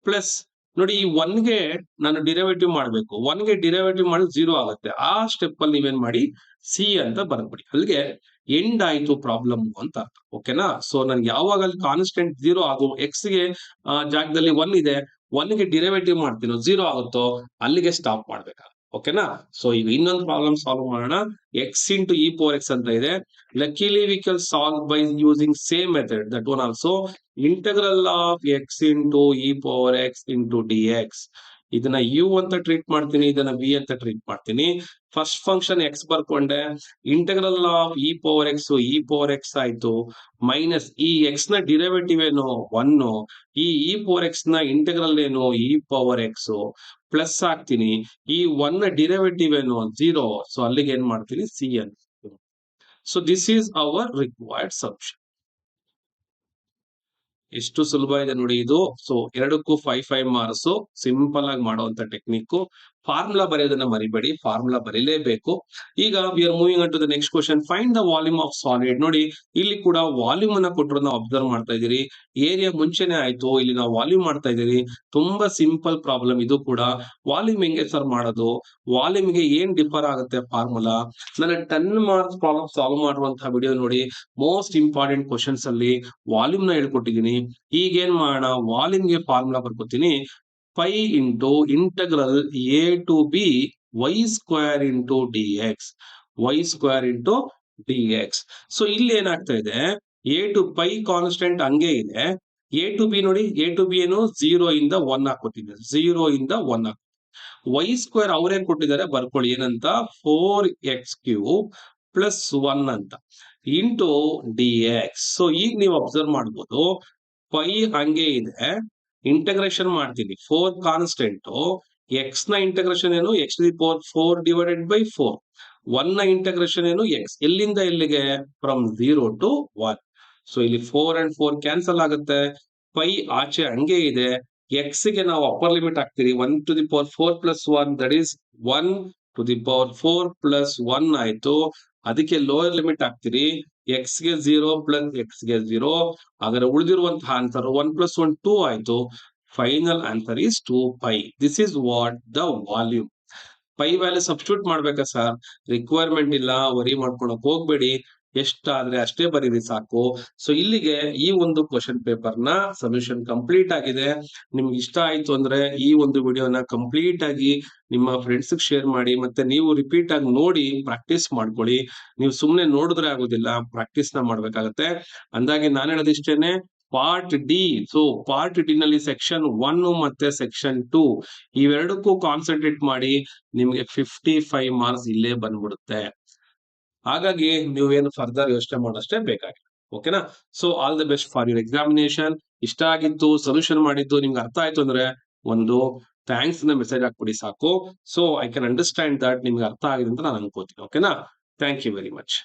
plus. ನೋಡಿ ಈ 1 ಗೆ ನಾನು ಡಿರೈವೇಟಿವ್ ಮಾಡಬೇಕು, 1 ಗೆ ಡಿರೈವೇಟಿವ್ ಮಾಡಿದ್ರೆ 0 ಆಗುತ್ತೆ. ಆ ಸ್ಟೆಪ್ ಅಲ್ಲಿ ನೀವೇನ್ ಮಾಡಿ ಸಿ ಅಂತ ಬರ್ಬಿಡಿ. ಅಲ್ಲಿಗೆ ಎಂಡ್ ಆಯ್ತು ಪ್ರಾಬ್ಲಮ್ ಅಂತ ಅರ್ಥ. ಓಕೆನಾ. ಸೊ ನನ್ಗೆ ಯಾವಾಗ ಅಲ್ಲಿ ಕಾನ್ಸ್ಟೆಂಟ್ 0 ಆಗು, ಎಕ್ಸ್ ಗೆ ಜಾಗದಲ್ಲಿ 1 ಇದೆ, 1 ಗೆ ಡಿರೈವೇಟಿವ್ ಮಾಡ್ತೀನೋ 0 ಆಗುತ್ತೋ ಅಲ್ಲಿಗೆ ಸ್ಟಾಪ್ ಮಾಡ್ಬೇಕಾ. ಓಕೆನಾ. ಸೊ ಈಗ ಇನ್ನೊಂದು ಪ್ರಾಬ್ಲಮ್ ಸಾಲ್ವ್ ಮಾಡೋಣ. X into e power x ಅಂತ ಇದೆ. Luckily we can solve by using same method, that one also. Integral of x into e power x into d x. ಇದನ್ನ ಯು ಅಂತ treat ಮಾಡ್ತೀನಿ, ಇದನ್ನ v ಅಂತ treat ಮಾಡ್ತೀನಿ. First function x ಬರ್ಕೊಂಡೆ, integral of e power x ಆಯ್ತು, minus ಈ x ನ ಡಿರೈವೇಟಿವ್ ಏನು 1, ಈ ಇ ಪವರ್ ಎಕ್ಸ್ ನ ಇಂಟೆಗ್ರಲ್ ಏನು ಇ ಪವರ್ ಎಕ್ಸ್, ಪ್ಲಸ್ ಹಾಕ್ತೀನಿ, ಈ 1 ನ ಡಿರೈವೇಟಿವ್ ಏನು 0. ಸೊ ಅಲ್ಲಿಗೆ ಏನ್ ಮಾಡ್ತೀನಿ ಸಿ ಅಂತ. So this is our required solution. ಎಷ್ಟು ಸುಲಭ ಇದೆ ನೋಡಿ ಇದು. ಸೊ ಎರಡಕ್ಕೂ 5 ಮಾರ್ಕ್ಸ್. ಸಿಂಪಲ್ ಆಗಿ ಮಾಡುವಂತ ಟೆಕ್ನಿಕ್. ಫಾರ್ಮುಲಾ ಬರೆಯೋದನ್ನ ಮರಿಬೇಡಿ, ಫಾರ್ಮುಲಾ ಬರೀಲೇಬೇಕು. ಈಗ we are moving on to the next question. Find the volume of solid. ನೋಡಿ ಇಲ್ಲಿ ಕೂಡ ವಾಲ್ಯೂಮ್ ಅನ್ನ ಕೊಟ್ಟರು, ನಾವು ಅಬ್ಸರ್ವ್ ಮಾಡ್ತಾ ಇದೀರಿ. ಏರಿಯಾ ಮುಂಚೆನೆ ಆಯ್ತು, ಇಲ್ಲಿ ನಾವು ವಾಲ್ಯೂಮ್ ಮಾಡ್ತಾ ಇದೀವಿ. ತುಂಬಾ ಸಿಂಪಲ್ ಪ್ರಾಬ್ಲಮ್ ಇದು ಕೂಡ. ವಾಲ್ಯೂಮ್ ಹೆಂಗೆ ಸರ್ ಮಾಡೋದು, ವಾಲ್ಯೂಮ್ ಗೆ ಏನ್ ಡಿಫರ್ ಆಗುತ್ತೆ ಫಾರ್ಮುಲಾ. ನನ್ನ 10 ಮಾರ್ಕ್ಸ್ ಪ್ರಾಬ್ಲಮ್ ಸಾಲ್ವ್ ಮಾಡುವಂತಹ ವಿಡಿಯೋ ನೋಡಿ. ಮೋಸ್ಟ್ ಇಂಪಾರ್ಟೆಂಟ್ ಕ್ವಶನ್ಸ್ ಅಲ್ಲಿ ವಾಲ್ಯೂಮ್ ನ ಹೇಳ್ಕೊಟ್ಟಿದ್ದೀನಿ. ಈಗ ಏನ್ ಮಾಡೋಣ, ವಾಲ್ಯೂಮ್ ಗೆ ಫಾರ್ಮುಲಾ ಬರ್ಕೋತೀನಿ. Pi into integral a to b y square into d x, y square into d x. So ಇಲ್ಲಿ ಏನಾಗ್ತಾ ಇದೆ, ಎ ಟು ಪೈ ಕಾನ್ಸ್ಟೆಂಟ್ ಹಂಗೆ ಇದೆ. ಎ ಟು ಬಿ ನೋಡಿ, ಎ ಟು ಬಿ ಏನು 0 ಇಂದ 1 ಹಾಕೋತೀನಿ, 0 ಇಂದ 1 ಹಾಕಿ. ವೈ ಸ್ಕ್ವೇರ್ ಅವ್ರೇನ್ ಕೊಟ್ಟಿದ್ದಾರೆ ಬರ್ಕೊಳ್ಳಿ, ಏನಂತ 4x³ ಪ್ಲಸ್ 1 ಅಂತ ಇಂಟು ಡಿ ಎಕ್ಸ್. ಸೊ ಈಗ ನೀವು ಅಬ್ಸರ್ವ್ ಮಾಡ್ಬೋದು, ಪೈ ಹಂಗೆ ಇದೆ, ಇಂಟಗ್ರೇಷನ್ ಮಾಡ್ತೀನಿ 4 ಕಾನ್ಸ್ಟೆಂಟ್, ಎಕ್ಸ್ ನ ಇಂಟಗ್ರೇಷನ್ ಏನು x to the power 4 divided by 4, 1 ನ ಇಂಟಗ್ರೇಷನ್ ಏನು ಎಕ್ಸ್, ಎಲ್ಲಿಂದ ಎಲ್ಲಿಗೆ ಫ್ರಮ್ 0 ಟು 1. ಸೊ ಇಲ್ಲಿ 4 and 4 ಕ್ಯಾನ್ಸಲ್ ಆಗುತ್ತೆ, ಪೈ ಆಚೆ ಹಂಗೆ ಇದೆ. ಎಕ್ಸ್ ಗೆ ನಾವು ಅಪ್ಪರ್ ಲಿಮಿಟ್ ಹಾಕ್ತೀರಿ, 1 to the power 4 plus 1, that is 1 to the power 4 plus 1 ಆಯ್ತು. ಅದಕ್ಕೆ ಲೋಯರ್ ಲಿಮಿಟ್ ಹಾಕ್ತೀರಿ, ಎಕ್ಸ್ ಗೆ 0 ಪ್ಲಸ್ ಎಕ್ಸ್ ಗೆ 0. ಹಾಗಾದ್ರೆ ಉಳಿದಿರುವಂತಹ ಆನ್ಸರ್ 1 plus 1 2 ಆಯ್ತು. Final answer is 2 pi. This is what the volume. Pi value substitute ಮಾಡ್ಬೇಕಾ sir, requirement ಇಲ್ಲ, worry ಮಾಡ್ಕೊಳಕ್ ಹೋಗ್ಬೇಡಿ. ಎಷ್ಟಾದ್ರೆ ಅಷ್ಟೇ ಬರೀರಿ ಸಾಕು. ಸೊ ಇಲ್ಲಿಗೆ ಈ ಒಂದು ಕ್ವಶನ್ ಪೇಪರ್ ನ ಸೊಲ್ಯೂಷನ್ ಕಂಪ್ಲೀಟ್ ಆಗಿದೆ. ನಿಮ್ಗೆ ಇಷ್ಟ ಆಯ್ತು ಅಂದ್ರೆ ಈ ಒಂದು ವಿಡಿಯೋನ ಕಂಪ್ಲೀಟ್ ಆಗಿ ನಿಮ್ಮ ಫ್ರೆಂಡ್ಸ್ ಶೇರ್ ಮಾಡಿ, ಮತ್ತೆ ನೀವು ರಿಪೀಟ್ ಆಗಿ ನೋಡಿ ಪ್ರಾಕ್ಟೀಸ್ ಮಾಡ್ಕೊಳ್ಳಿ. ನೀವು ಸುಮ್ನೆ ನೋಡಿದ್ರೆ ಆಗೋದಿಲ್ಲ, ಪ್ರಾಕ್ಟೀಸ್ ನ ಮಾಡ್ಬೇಕಾಗತ್ತೆ. ಅಂದಾಗೆ ನಾನು ಹೇಳೋದಿಷ್ಟೇನೆ, part d. So part d ನಲ್ಲಿ ಸೆಕ್ಷನ್ 1 ಮತ್ತೆ ಸೆಕ್ಷನ್ 2 ಇವೆರಡಕ್ಕೂ ಕಾನ್ಸಂಟ್ರೇಟ್ ಮಾಡಿ, ನಿಮ್ಗೆ 55 ಮಾರ್ಕ್ಸ್ ಇಲ್ಲೇ ಬಂದ್ಬಿಡುತ್ತೆ. ಹಾಗಾಗಿ ನೀವೇನು ಫರ್ದರ್ ಯೋಚನೆ ಮಾಡೋಷ್ಟೇ ಬೇಕಾಗಿಲ್ಲ. ಓಕೆನಾ? So all the best for your examination. ಇಷ್ಟ ಆಗಿತ್ತು, ಸೊಲ್ಯೂಷನ್ ಮಾಡಿದ್ದು ನಿಮ್ಗೆ ಅರ್ಥ ಆಯ್ತು ಅಂದ್ರೆ ಒಂದು ಥ್ಯಾಂಕ್ಸ್ ನ ಮೆಸೇಜ್ ಹಾಕ್ಬಿಡಿ ಸಾಕು. So I can understand that ನಿಮ್ಗೆ ಅರ್ಥ ಆಗಿದೆ ಅಂತ ನಾನು ಅನ್ಕೋತೀನಿ. ಓಕೆನಾ? Thank you very much.